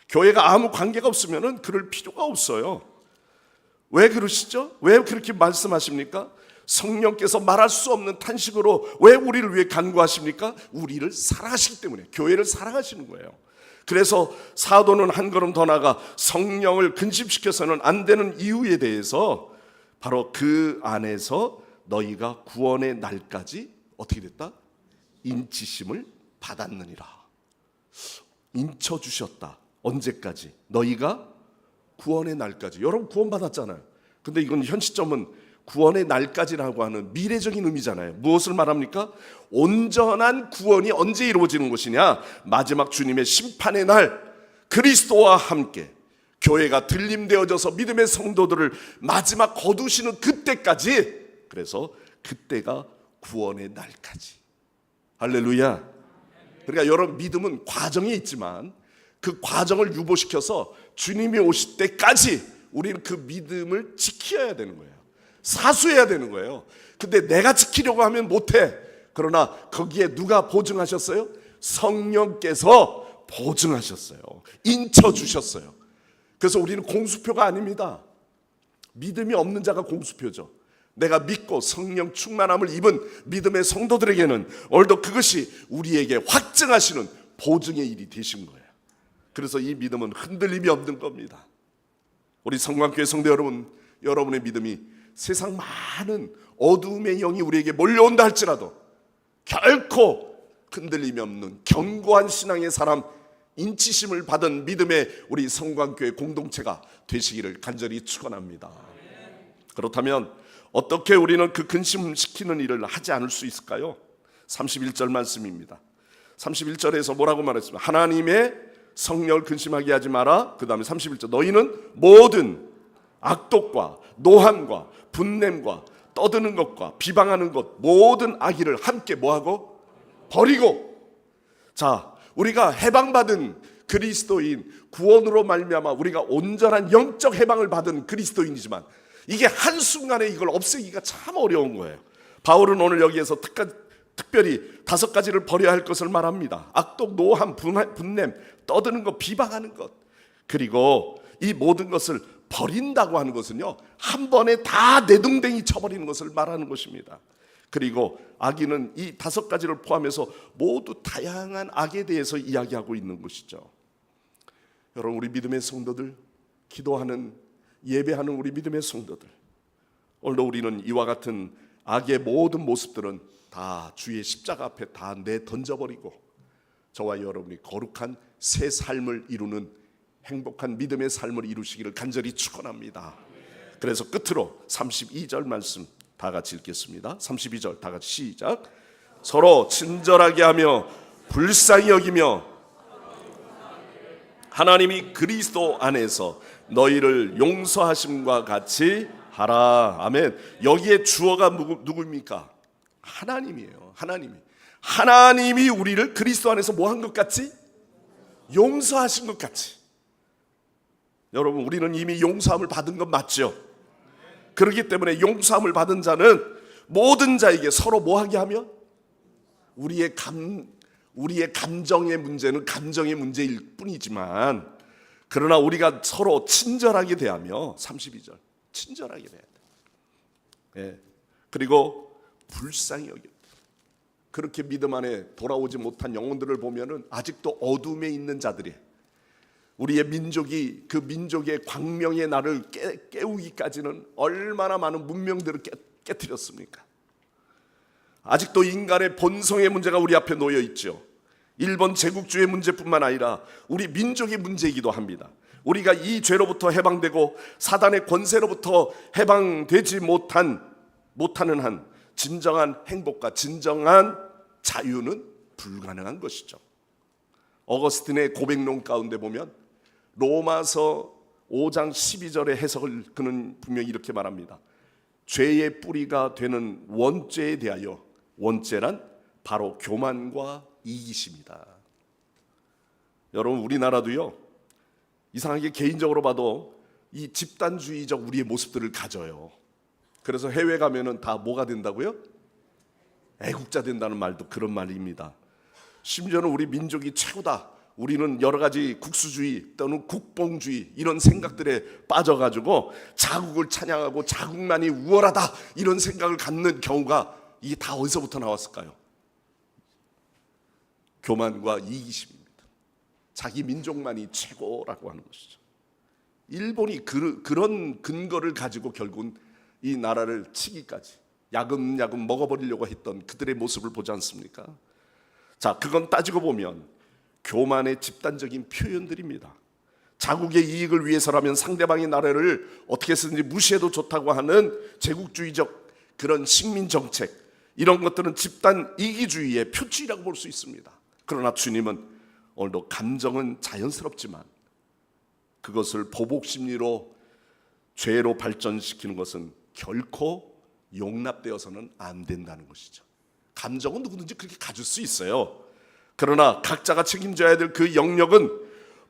교회가 아무 관계가 없으면은 그럴 필요가 없어요. 왜 그러시죠? 왜 그렇게 말씀하십니까? 성령께서 말할 수 없는 탄식으로 왜 우리를 위해 간구하십니까? 우리를 사랑하시기 때문에, 교회를 사랑하시는 거예요. 그래서 사도는 한 걸음 더 나아가 성령을 근심시켜서는 안 되는 이유에 대해서 바로 그 안에서 너희가 구원의 날까지 어떻게 됐다? 인치심을 받았느니라. 인쳐주셨다. 언제까지? 너희가 구원의 날까지. 여러분 구원 받았잖아요. 근데 이건 현 시점은 구원의 날까지라고 하는 미래적인 의미잖아요. 무엇을 말합니까? 온전한 구원이 언제 이루어지는 것이냐? 마지막 주님의 심판의 날, 그리스도와 함께 교회가 들림되어져서 믿음의 성도들을 마지막 거두시는 그때까지. 그래서 그때가 구원의 날까지. 할렐루야. 그러니까 여러분, 믿음은 과정이 있지만 그 과정을 유보시켜서 주님이 오실 때까지 우리는 그 믿음을 지켜야 되는 거예요. 사수해야 되는 거예요. 근데 내가 지키려고 하면 못해. 그러나 거기에 누가 보증하셨어요? 성령께서 보증하셨어요. 인쳐주셨어요. 그래서 우리는 공수표가 아닙니다. 믿음이 없는 자가 공수표죠. 내가 믿고 성령 충만함을 입은 믿음의 성도들에게는 오늘도 그것이 우리에게 확증하시는 보증의 일이 되신 거예요. 그래서 이 믿음은 흔들림이 없는 겁니다. 우리 성광교회 성도 여러분, 여러분의 믿음이 세상 많은 어두움의 영이 우리에게 몰려온다 할지라도 결코 흔들림이 없는 견고한 신앙의 사람, 인치심을 받은 믿음의 우리 성광교회 공동체가 되시기를 간절히 축원합니다. 그렇다면 어떻게 우리는 그 근심시키는 일을 하지 않을 수 있을까요? 31절 말씀입니다. 31절에서 뭐라고 말했습니까? 하나님의 성령을 근심하게 하지 마라. 그 다음에 31절, 너희는 모든 악독과 노함과 분냄과 떠드는 것과 비방하는 것, 모든 악의를 함께 뭐하고? 버리고. 자, 우리가 해방받은 그리스도인, 구원으로 말미암아 우리가 온전한 영적 해방을 받은 그리스도인이지만 이게 한순간에 이걸 없애기가 참 어려운 거예요. 바울은 오늘 여기에서 특별히 5가지를 버려야 할 것을 말합니다. 악독, 노함, 분냄, 떠드는 것, 비방하는 것. 그리고 이 모든 것을 버린다고 하는 것은요, 한 번에 다 내둥댕이 쳐버리는 것을 말하는 것입니다. 그리고 악의는 이 5가지를 포함해서 모두 다양한 악에 대해서 이야기하고 있는 것이죠. 여러분, 우리 믿음의 성도들, 기도하는, 예배하는 우리 믿음의 성도들, 오늘도 우리는 이와 같은 악의 모든 모습들은 다 주의 십자가 앞에 다 내던져버리고 저와 여러분이 거룩한 새 삶을 이루는 행복한 믿음의 삶을 이루시기를 간절히 축원합니다. 그래서 끝으로 32절 말씀 다 같이 읽겠습니다. 32절 다 같이 시작. 서로 친절하게 하며 불쌍히 여기며 하나님이 그리스도 안에서 너희를 용서하심과 같이 하라. 아멘. 여기에 주어가 누구입니까? 하나님이에요. 하나님이 우리를 그리스도 안에서 뭐 한 것 같이? 용서하신 것 같이. 여러분, 우리는 이미 용서함을 받은 건 맞죠? 그렇기 때문에 용서함을 받은 자는 모든 자에게 서로 뭐 하게 하며? 우리의 감정의 문제는 감정의 문제일 뿐이지만, 그러나 우리가 서로 친절하게 대하며, 32절 친절하게 대해야 돼. 예. 그리고 불쌍히 여겨. 그렇게 믿음 안에 돌아오지 못한 영혼들을 보면은 아직도 어둠에 있는 자들이, 우리의 민족이 그 민족의 광명의 날을 깨우기까지는 얼마나 많은 문명들을 깨뜨렸습니까? 아직도 인간의 본성의 문제가 우리 앞에 놓여 있죠. 일본 제국주의 문제뿐만 아니라 우리 민족의 문제이기도 합니다. 우리가 이 죄로부터 해방되고 사단의 권세로부터 해방되지 못하는 한 진정한 행복과 진정한 자유는 불가능한 것이죠. 어거스틴의 고백론 가운데 보면 로마서 5장 12절의 해석을 그는 분명히 이렇게 말합니다. 죄의 뿌리가 되는 원죄에 대하여, 원죄란 바로 교만과 이기심이다. 여러분, 우리나라도요, 이상하게 개인적으로 봐도 이 집단주의적 우리의 모습들을 가져요. 그래서 해외 가면은 다 뭐가 된다고요? 애국자 된다는 말도 그런 말입니다. 심지어는 우리 민족이 최고다, 우리는 여러 가지 국수주의 또는 국뽕주의 이런 생각들에 빠져가지고 자국을 찬양하고 자국만이 우월하다 이런 생각을 갖는 경우가, 이게 다 어디서부터 나왔을까요? 교만과 이기심입니다. 자기 민족만이 최고라고 하는 것이죠. 일본이 그런 근거를 가지고 결국은 이 나라를 치기까지 야금야금 먹어버리려고 했던 그들의 모습을 보지 않습니까? 자, 그건 따지고 보면 교만의 집단적인 표현들입니다. 자국의 이익을 위해서라면 상대방의 나라를 어떻게 쓰든지 무시해도 좋다고 하는 제국주의적 그런 식민정책, 이런 것들은 집단 이기주의의 표출이라고 볼 수 있습니다. 그러나 주님은 오늘도 감정은 자연스럽지만 그것을 보복심리로 죄로 발전시키는 것은 결코 용납되어서는 안 된다는 것이죠. 감정은 누구든지 그렇게 가질 수 있어요. 그러나 각자가 책임져야 될 그 영역은,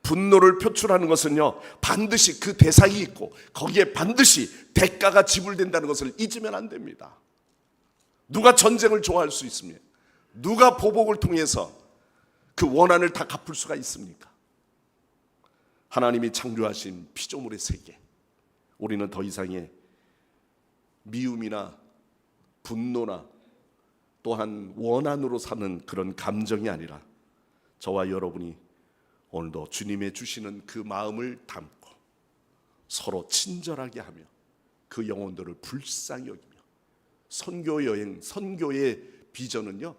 분노를 표출하는 것은요, 반드시 그 대상이 있고 거기에 반드시 대가가 지불된다는 것을 잊으면 안 됩니다. 누가 전쟁을 좋아할 수 있습니까? 누가 보복을 통해서 그 원한을 다 갚을 수가 있습니까? 하나님이 창조하신 피조물의 세계, 우리는 더 이상의 미움이나 분노나 또한 원한으로 사는 그런 감정이 아니라 저와 여러분이 오늘도 주님의 주시는 그 마음을 담고 서로 친절하게 하며 그 영혼들을 불쌍히 여기며, 선교 여행, 선교의 비전은요,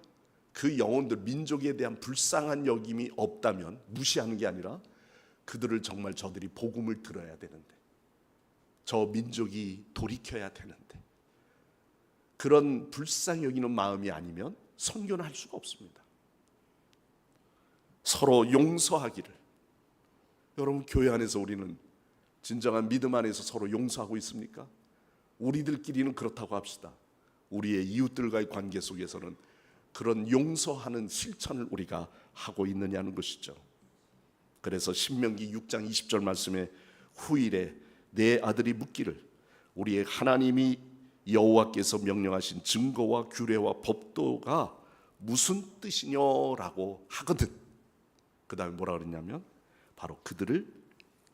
그 영혼들, 민족에 대한 불쌍한 여김이 없다면 무시하는 게 아니라 그들을 정말 저들이 복음을 들어야 되는데, 저 민족이 돌이켜야 되는데, 그런 불쌍히 여기는 마음이 아니면 선교는 할 수가 없습니다. 서로 용서하기를. 여러분, 교회 안에서 우리는 진정한 믿음 안에서 서로 용서하고 있습니까? 우리들끼리는 그렇다고 합시다. 우리의 이웃들과의 관계 속에서는 그런 용서하는 실천을 우리가 하고 있느냐는 것이죠. 그래서 신명기 6장 20절 말씀에 후일에 내 아들이 묻기를 우리의 하나님이 여호와께서 명령하신 증거와 규례와 법도가 무슨 뜻이냐라고 하거든. 그 다음에 뭐라 그랬냐면 바로 그들을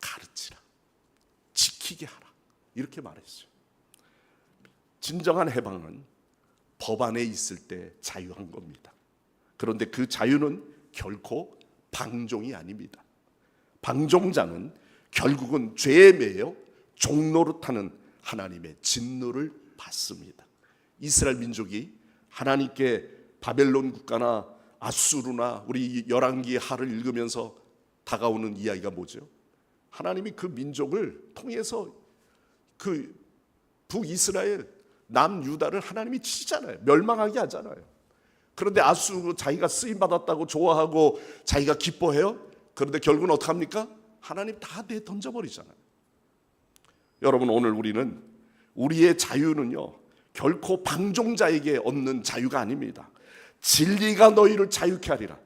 가르치라, 지키게 하라, 이렇게 말했어요. 진정한 해방은 법 안에 있을 때 자유한 겁니다. 그런데 그 자유는 결코 방종이 아닙니다. 방종자는 결국은 죄에 매여 종노릇하는 하나님의 진노를 받습니다. 이스라엘 민족이 하나님께 바벨론 국가나 아수르나 우리 열왕기 하를 읽으면서 다가오는 이야기가 뭐죠? 하나님이 그 민족을 통해서 그 북이스라엘 남유다를 하나님이 치잖아요. 멸망하게 하잖아요. 그런데 아수르 자기가 쓰임받았다고 좋아하고 자기가 기뻐해요. 그런데 결국은 어떻게 합니까? 하나님 다 내던져버리잖아요. 여러분, 오늘 우리는 우리의 자유는요, 결코 방종자에게 얻는 자유가 아닙니다. 진리가 너희를 자유케 하리라.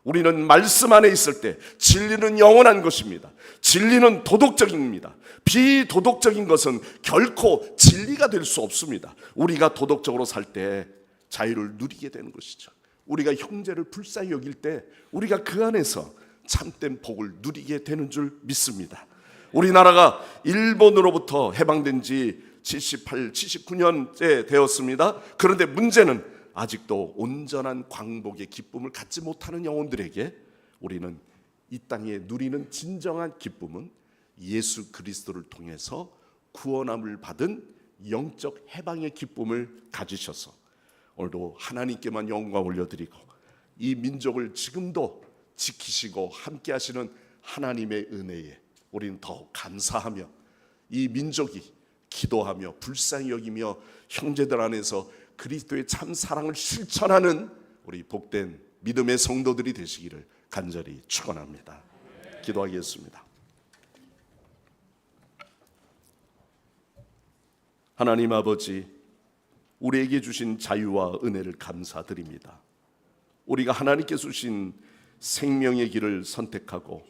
우리는 말씀 안에 있을 때 진리는 영원한 것입니다. 진리는 도덕적입니다. 비도덕적인 것은 결코 진리가 될 수 없습니다. 우리가 도덕적으로 살 때 자유를 누리게 되는 것이죠. 우리가 형제를 불쌍히 여길 때 우리가 그 안에서 참된 복을 누리게 되는 줄 믿습니다. 우리나라가 일본으로부터 해방된 지 78, 79년째 되었습니다. 그런데 문제는 아직도 온전한 광복의 기쁨을 갖지 못하는 영혼들에게 우리는 이 땅에 누리는 진정한 기쁨은 예수 그리스도를 통해서 구원함을 받은 영적 해방의 기쁨을 가지셔서 오늘도 하나님께만 영광 올려드리고 이 민족을 지금도 지키시고 함께 하시는 하나님의 은혜에 우리는 더욱 감사하며 이 민족이 기도하며 불쌍히 여기며 형제들 안에서 그리스도의 참 사랑을 실천하는 우리 복된 믿음의 성도들이 되시기를 간절히 축원합니다. 기도하겠습니다. 하나님 아버지, 우리에게 주신 자유와 은혜를 감사드립니다. 우리가 하나님께서 주신 생명의 길을 선택하고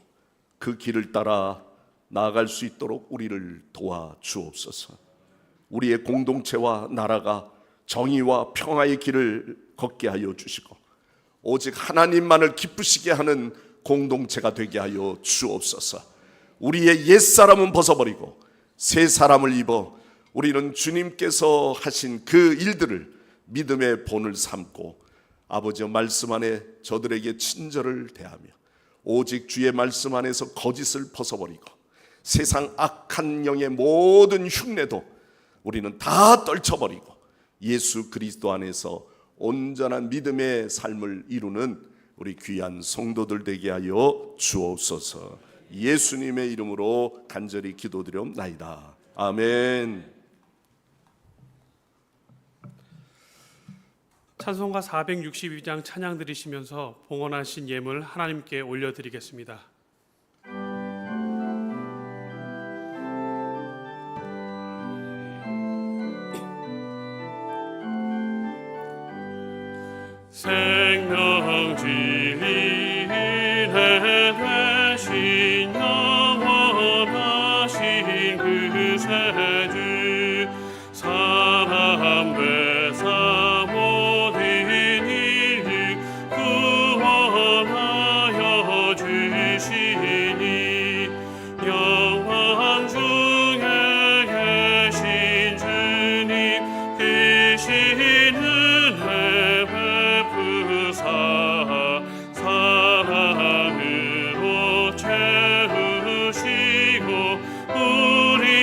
그 길을 따라 나아갈 수 있도록 우리를 도와주옵소서. 우리의 공동체와 나라가 정의와 평화의 길을 걷게 하여 주시고 오직 하나님만을 기쁘시게 하는 공동체가 되게 하여 주옵소서. 우리의 옛사람은 벗어버리고 새 사람을 입어 우리는 주님께서 하신 그 일들을 믿음의 본을 삼고 아버지의 말씀 안에 저들에게 친절을 대하며 오직 주의 말씀 안에서 거짓을 벗어버리고 세상 악한 영의 모든 흉내도 우리는 다 떨쳐버리고 예수 그리스도 안에서 온전한 믿음의 삶을 이루는 우리 귀한 성도들 되게 하여 주옵소서. 예수님의 이름으로 간절히 기도드리옵나이다. 아멘. 찬송가 462장 찬양 드리시면서 봉헌하신 예물 하나님께 올려드리겠습니다. 생명 진리 되신 영원하신 그 세주 사람 되사 모든 인류 구원하여 주시니 영원 중에 계신 주님 되시는 사랑으로 채우시고 우리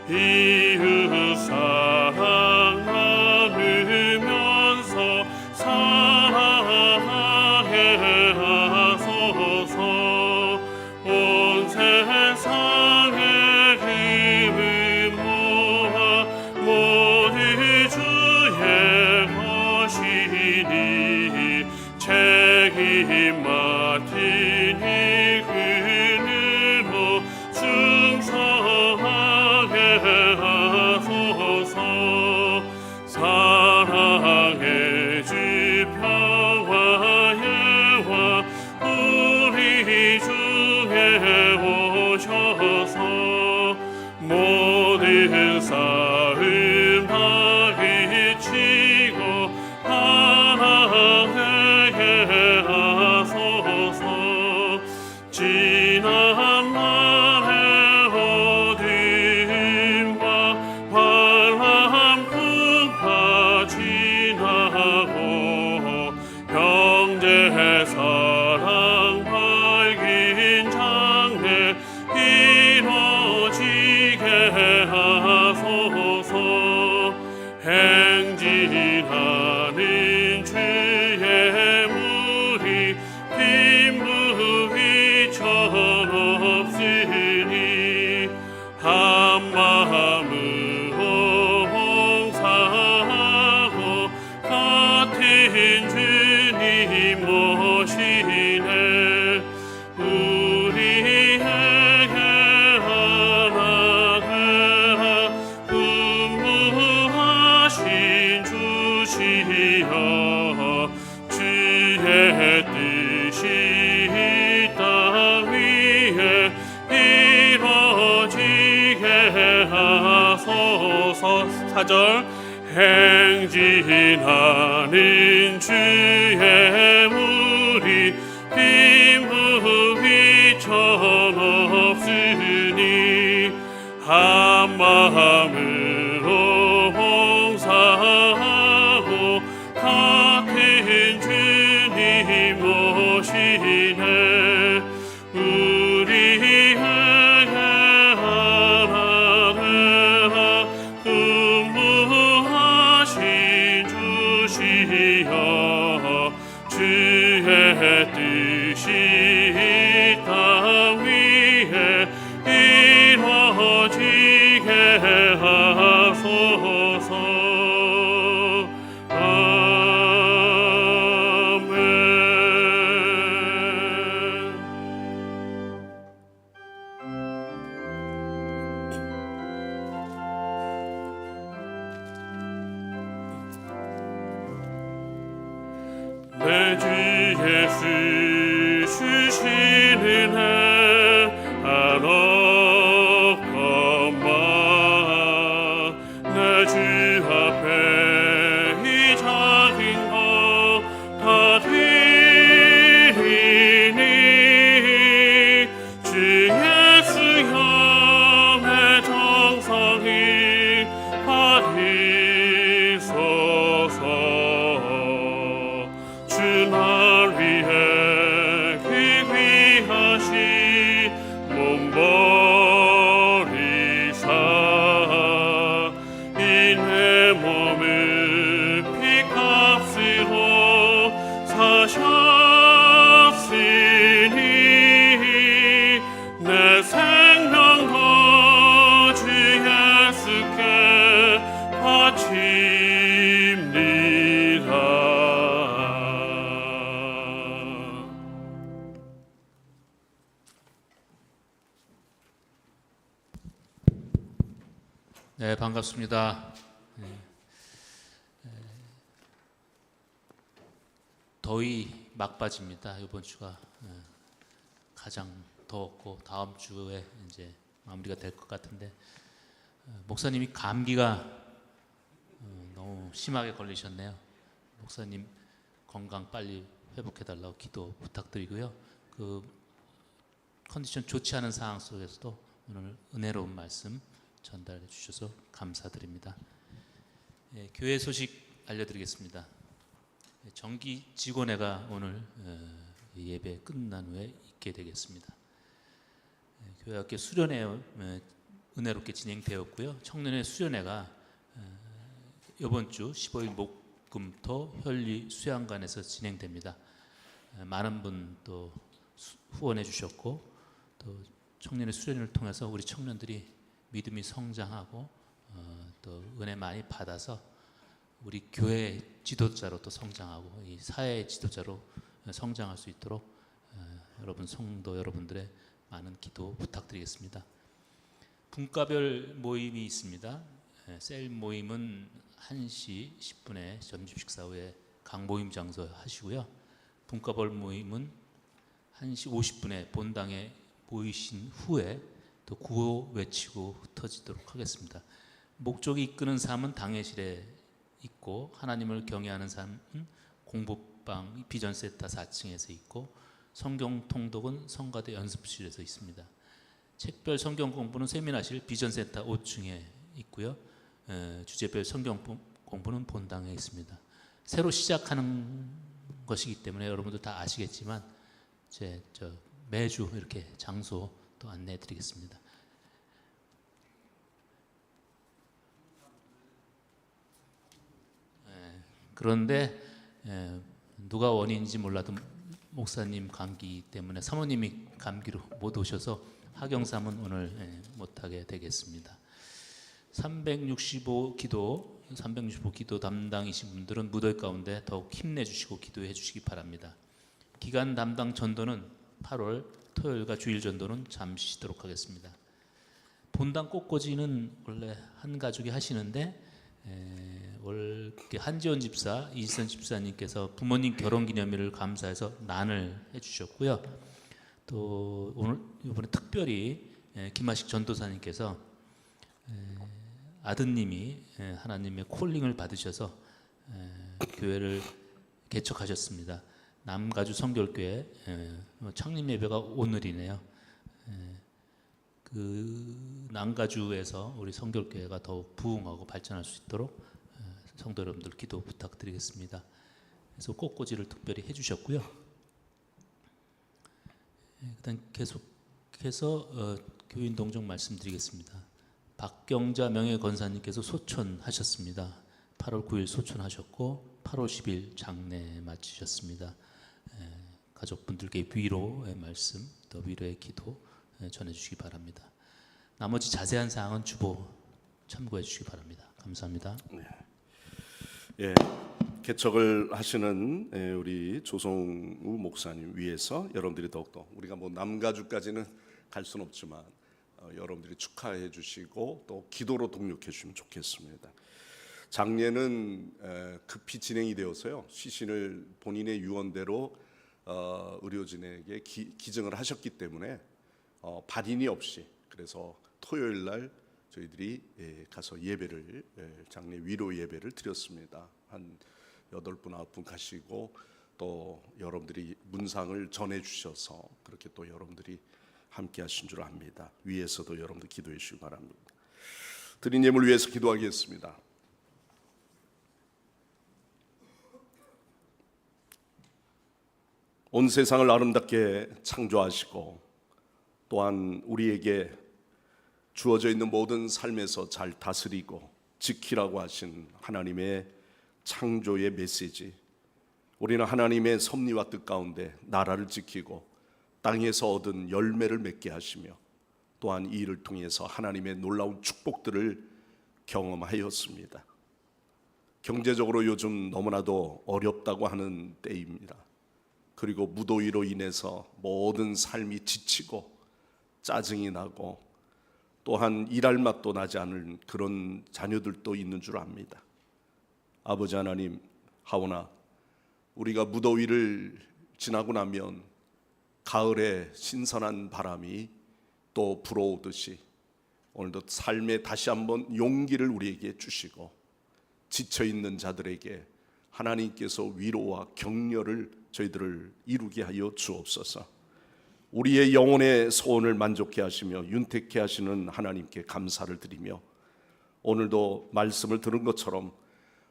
이웃 사랑 나누면서 사랑하게 하소서. 온 세상의 힘을 모아 모두 주의 것이니 책임 맡은 일꾼으로 충성하게 하소서. 사랑의 주 평화의 와 우리 중에 오셔서 모든 싸움 다 그치고 하나되게 하소서. 지난 날의 어둠과 환란풍파 지나고 형제 사랑 밝은 장래 이루어지게 하소서. 행진하는 주의 물이 빈부귀천 없으니 한 마음으로 봉사하고 같은 주님 모시네. 우리에게 하나 되라 분부하신 주시여. 주의 뜻이 이 땅 위에 이루어지게 하소서. 4절 행진하는 주의 물이 빈부귀천 없으니 한 마음으로 봉사하고 같은 주님 모시네. 우리에게 하나 되라 분부하신 주시여. 주의 뜻이 이 땅 위에 이루어지게 하소서. 아멘. 내 주 예수 주시는 애 한없건만 내 주 앞에 이 작은 것 다 드리니 주 예수 형의 정성이 받으소서. 주 날 위해 그 귀하신 몸버리사 이 내 몸을 피값으로 사셨으니 내 생명도 주 예수께 바칩니다. 네, 반갑습니다. 더위 막바지입니다. 이번 주가 가장 더웠고 다음 주에 이제 마무리가 될 것 같은데 목사님이 감기가 너무 심하게 걸리셨네요. 목사님 건강 빨리 회복해 달라고 기도 부탁드리고요. 그 컨디션 좋지 않은 상황 속에서도 오늘 은혜로운 말씀 전달해 주셔서 감사드립니다. 교회 소식 알려드리겠습니다. 정기 직원회가 오늘 예배 끝난 후에 있게 되겠습니다. 교회학교 수련회 은혜롭게 진행되었고요. 청년의 수련회가 이번 주 15일 목금토 현리 수양관에서 진행됩니다. 많은 분 또 후원해 주셨고 또 청년의 수련회를 통해서 우리 청년들이 믿음이 성장하고 또 은혜 많이 받아서 우리 교회 지도자로 또 성장하고 이 사회의 지도자로 성장할 수 있도록 여러분 성도 여러분들의 많은 기도 부탁드리겠습니다. 분과별 모임이 있습니다. 셀 모임은 1시 10분에 점심 식사 후에 각 모임 장소 하시고요. 분과별 모임은 1시 50분에 본당에 모이신 후에 또 구호 외치고 흩어지도록 하겠습니다. 목적이 이끄는 삶은 당회실에 있고 하나님을 경외하는 삶은 공부방 비전센터 4층에서 있고 성경 통독은 성가대 연습실에서 있습니다. 책별 성경 공부는 세미나실 비전센터 5층에 있고요. 주제별 성경 공부는 본당에 있습니다. 새로 시작하는 것이기 때문에 여러분도 다 아시겠지만 매주 이렇게 장소 또 안내해 드리겠습니다. 그런데 누가 원인인지 몰라도 목사님 감기 때문에 사모님이 감기로 못 오셔서 하경삼은 오늘 못하게 되겠습니다. 365 기도 담당이신 분들은 무더위 가운데 더욱 힘내주시고 기도해 주시기 바랍니다. 기간 담당 전도는 8월 토요일과 주일 전도는 잠시 쉬도록 하겠습니다. 본당 꽃꽂이는 원래 한 가족이 하시는데 한지원 집사, 이지선 집사님께서 부모님 결혼기념일을 감사해서 난을 해주셨고요. 또 오늘 이번에 특별히 김하식 전도사님께서 아드님이 하나님의 콜링을 받으셔서 교회를 개척하셨습니다. 남가주 성결교회 창립 예배가 오늘이네요. 그 남가주에서 우리 성결교회가 더욱 부흥하고 발전할 수 있도록 성도 여러분들 기도 부탁드리겠습니다. 그래서 꽃꽂이를 특별히 해주셨고요. 그다음 계속해서 교인 동정 말씀드리겠습니다. 박경자 명예권사님께서 소천하셨습니다. 8월 9일 소천하셨고 8월 10일 장례 마치셨습니다. 가족분들께 위로의 말씀 또 위로의 기도 전해주시기 바랍니다. 나머지 자세한 사항은 주보 참고해 주시기 바랍니다. 감사합니다. 예, 개척을 하시는 우리 조성우 목사님 위해서 여러분들이 더욱더 우리가 뭐 남가주까지는 갈 수는 없지만 여러분들이 축하해 주시고 또 기도로 독력해 주시면 좋겠습니다. 장례는 급히 진행이 되어서요. 시신을 본인의 유언대로 의료진에게 기증을 하셨기 때문에 발인이 없이 그래서 토요일 날 저희들이 가서 예배를 장례 위로 예배를 드렸습니다. 한 8분 9분 가시고 또 여러분들이 문상을 전해 주셔서 그렇게 또 여러분들이 함께 하신 줄 압니다. 위에서도 여러분들 기도해 주시기 바랍니다. 드린 예물 위해서 기도하겠습니다. 온 세상을 아름답게 창조하시고 또한 우리에게 주어져 있는 모든 삶에서 잘 다스리고 지키라고 하신 하나님의 창조의 메시지, 우리는 하나님의 섭리와 뜻 가운데 나라를 지키고 땅에서 얻은 열매를 맺게 하시며 또한 이 일을 통해서 하나님의 놀라운 축복들을 경험하였습니다. 경제적으로 요즘 너무나도 어렵다고 하는 때입니다. 그리고 무더위로 인해서 모든 삶이 지치고 짜증이 나고 또한 일할 맛도 나지 않은 그런 자녀들도 있는 줄 압니다. 아버지 하나님, 하오나 우리가 무더위를 지나고 나면 가을에 신선한 바람이 또 불어오듯이 오늘도 삶에 다시 한번 용기를 우리에게 주시고 지쳐있는 자들에게 하나님께서 위로와 격려를 저희들을 이루게 하여 주옵소서. 우리의 영혼의 소원을 만족케 하시며 윤택케 하시는 하나님께 감사를 드리며 오늘도 말씀을 들은 것처럼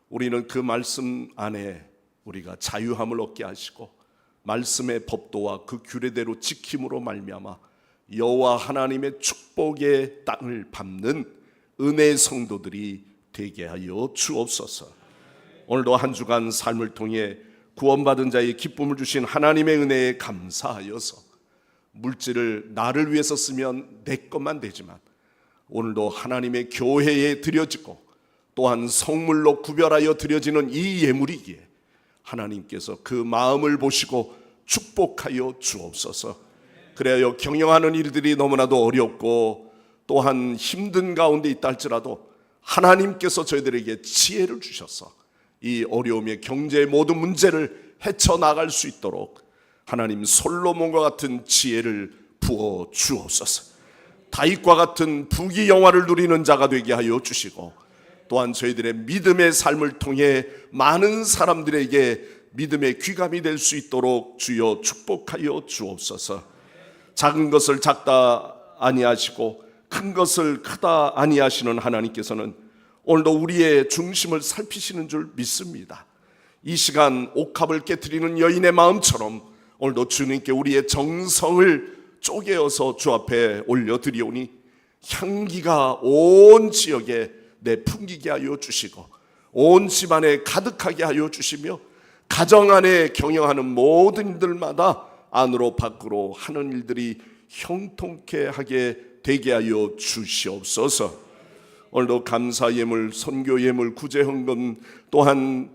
우리는 그 말씀 안에 우리가 자유함을 얻게 하시고 말씀의 법도와 그 규례대로 지킴으로 말미암아 여호와 하나님의 축복의 땅을 밟는 은혜의 성도들이 되게 하여 주옵소서. 오늘도 한 주간 삶을 통해 구원받은 자의 기쁨을 주신 하나님의 은혜에 감사하여서 물질을 나를 위해서 쓰면 내 것만 되지만 오늘도 하나님의 교회에 드려지고 또한 성물로 구별하여 드려지는 이 예물이기에 하나님께서 그 마음을 보시고 축복하여 주옵소서. 그래야 경영하는 일들이 너무나도 어렵고 또한 힘든 가운데 있다 할지라도 하나님께서 저희들에게 지혜를 주셔서 이 어려움의 경제의 모든 문제를 헤쳐나갈 수 있도록 하나님 솔로몬과 같은 지혜를 부어 주옵소서. 다윗과 같은 부귀영화를 누리는 자가 되게 하여 주시고 또한 저희들의 믿음의 삶을 통해 많은 사람들에게 믿음의 귀감이 될 수 있도록 주여 축복하여 주옵소서. 작은 것을 작다 아니하시고 큰 것을 크다 아니하시는 하나님께서는 오늘도 우리의 중심을 살피시는 줄 믿습니다. 이 시간 옥합을 깨트리는 여인의 마음처럼 오늘도 주님께 우리의 정성을 쪼개어서 주 앞에 올려드리오니 향기가 온 지역에 내풍기게 하여 주시고 온 집안에 가득하게 하여 주시며 가정 안에 경영하는 모든 일들마다 안으로 밖으로 하는 일들이 형통케 하게 되게 하여 주시옵소서. 오늘도 감사 예물, 선교 예물, 구제 헌금, 또한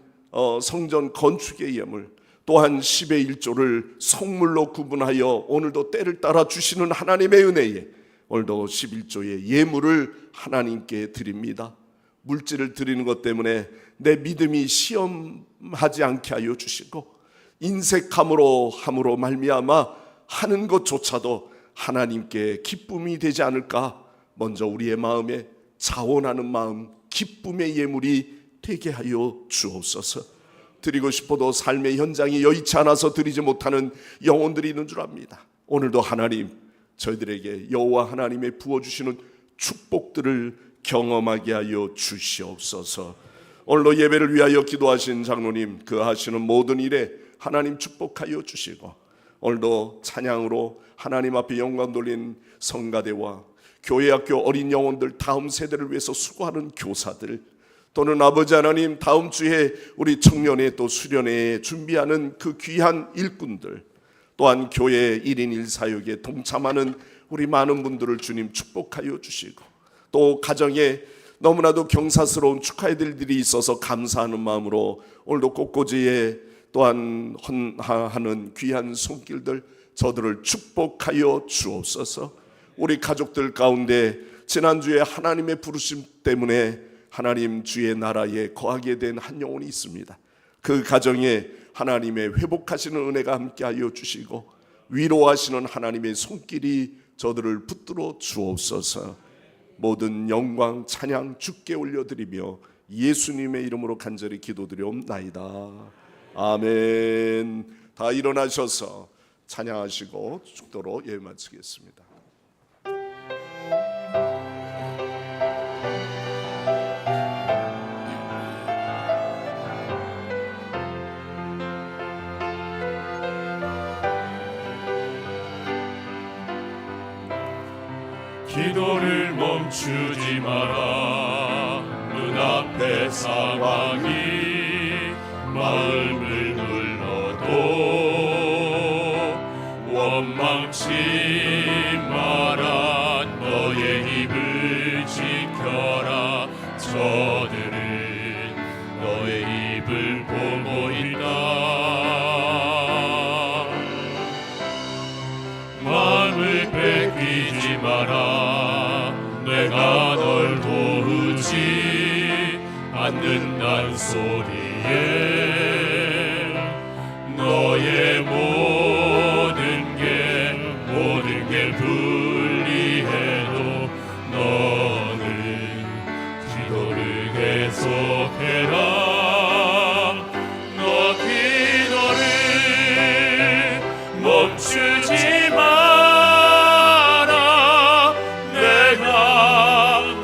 성전 건축의 예물, 또한 10의 1조를 성물로 구분하여 오늘도 때를 따라 주시는 하나님의 은혜에 오늘도 11조의 예물을 하나님께 드립니다. 물질을 드리는 것 때문에 내 믿음이 시험하지 않게 하여 주시고 인색함으로 함으로 말미암아 하는 것조차도 하나님께 기쁨이 되지 않을까. 먼저 우리의 마음에 자원하는 마음, 기쁨의 예물이 되게 하여 주옵소서. 드리고 싶어도 삶의 현장이 여의치 않아서 드리지 못하는 영혼들이 있는 줄 압니다. 오늘도 하나님 저희들에게 여호와 하나님의 부어주시는 축복들을 경험하게 하여 주시옵소서. 오늘도 예배를 위하여 기도하신 장로님 그 하시는 모든 일에 하나님 축복하여 주시고 오늘도 찬양으로 하나님 앞에 영광 돌린 성가대와 교회학교 어린 영혼들 다음 세대를 위해서 수고하는 교사들 또는 아버지 하나님 다음 주에 우리 청년회 또 수련회에 준비하는 그 귀한 일꾼들 또한 교회 1인 1사역에 동참하는 우리 많은 분들을 주님 축복하여 주시고 또 가정에 너무나도 경사스러운 축하의 일들이 있어서 감사하는 마음으로 오늘도 꽃꽂이에 또한 헌하는 귀한 손길들 저들을 축복하여 주옵소서. 우리 가족들 가운데 지난주에 하나님의 부르심 때문에 하나님 주의 나라에 거하게 된 한 영혼이 있습니다. 그 가정에 하나님의 회복하시는 은혜가 함께하여 주시고 위로하시는 하나님의 손길이 저들을 붙들어 주옵소서. 모든 영광 찬양 주께 올려드리며 예수님의 이름으로 간절히 기도드리옵나이다. 아멘. 다 일어나셔서 찬양하시고 축도로 예배 마치겠습니다. 기도를 멈추지 마라. 눈앞의 상황이 마음을 눌러도 원망치 마라. 너의 입을 지켜라. 저들은 너의 입을 보고 있다. 마음을 뺏기지 마라. 내가 널 도우지 않는단 소리에 너의 모든 게 불리해도 너는 기도를 계속해라. 너 기도를 멈추지 마라. 내가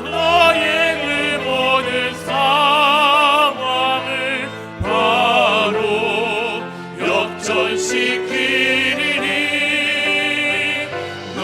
너의 그 모든 상황을 바로 역전시키리니 너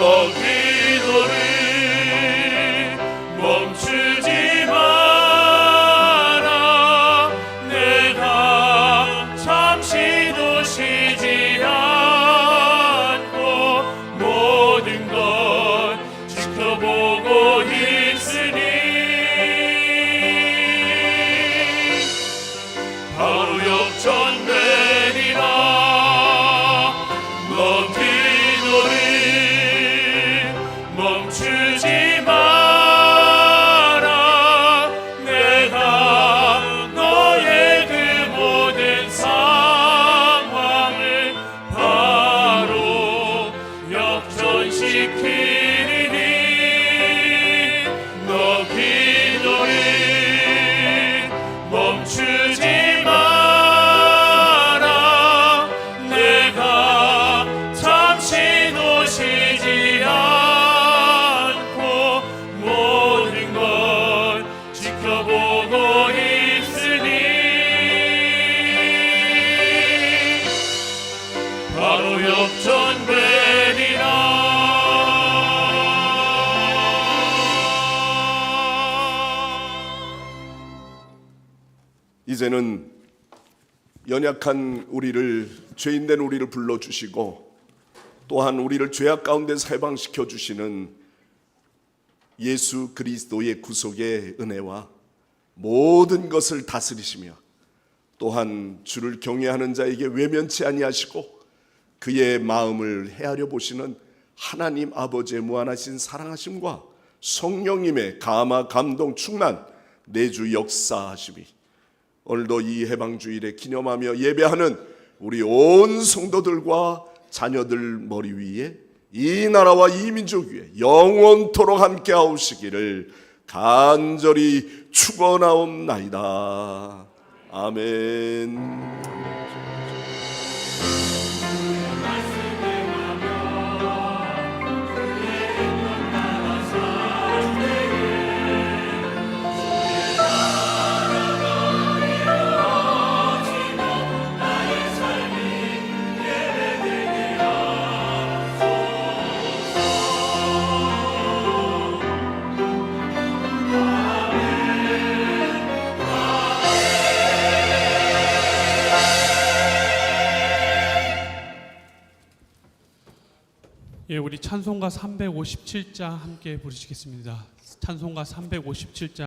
이제는 연약한 우리를, 죄인된 우리를 불러주시고 또한 우리를 죄악 가운데서 해방시켜 주시는 예수 그리스도의 구속의 은혜와 모든 것을 다스리시며 또한 주를 경외하는 자에게 외면치 아니하시고 그의 마음을 헤아려 보시는 하나님 아버지의 무한하신 사랑하심과 성령님의 감화 감동 충만 내주 역사하심이 오늘도 이 해방주일에 기념하며 예배하는 우리 온 성도들과 자녀들 머리 위에 이 나라와 이 민족 위에 영원토록 함께 하옵시기를 간절히 축원하옵나이다. 아멘. 예, 우리 찬송가 357장 함께 부르시겠습니다. 찬송가 357장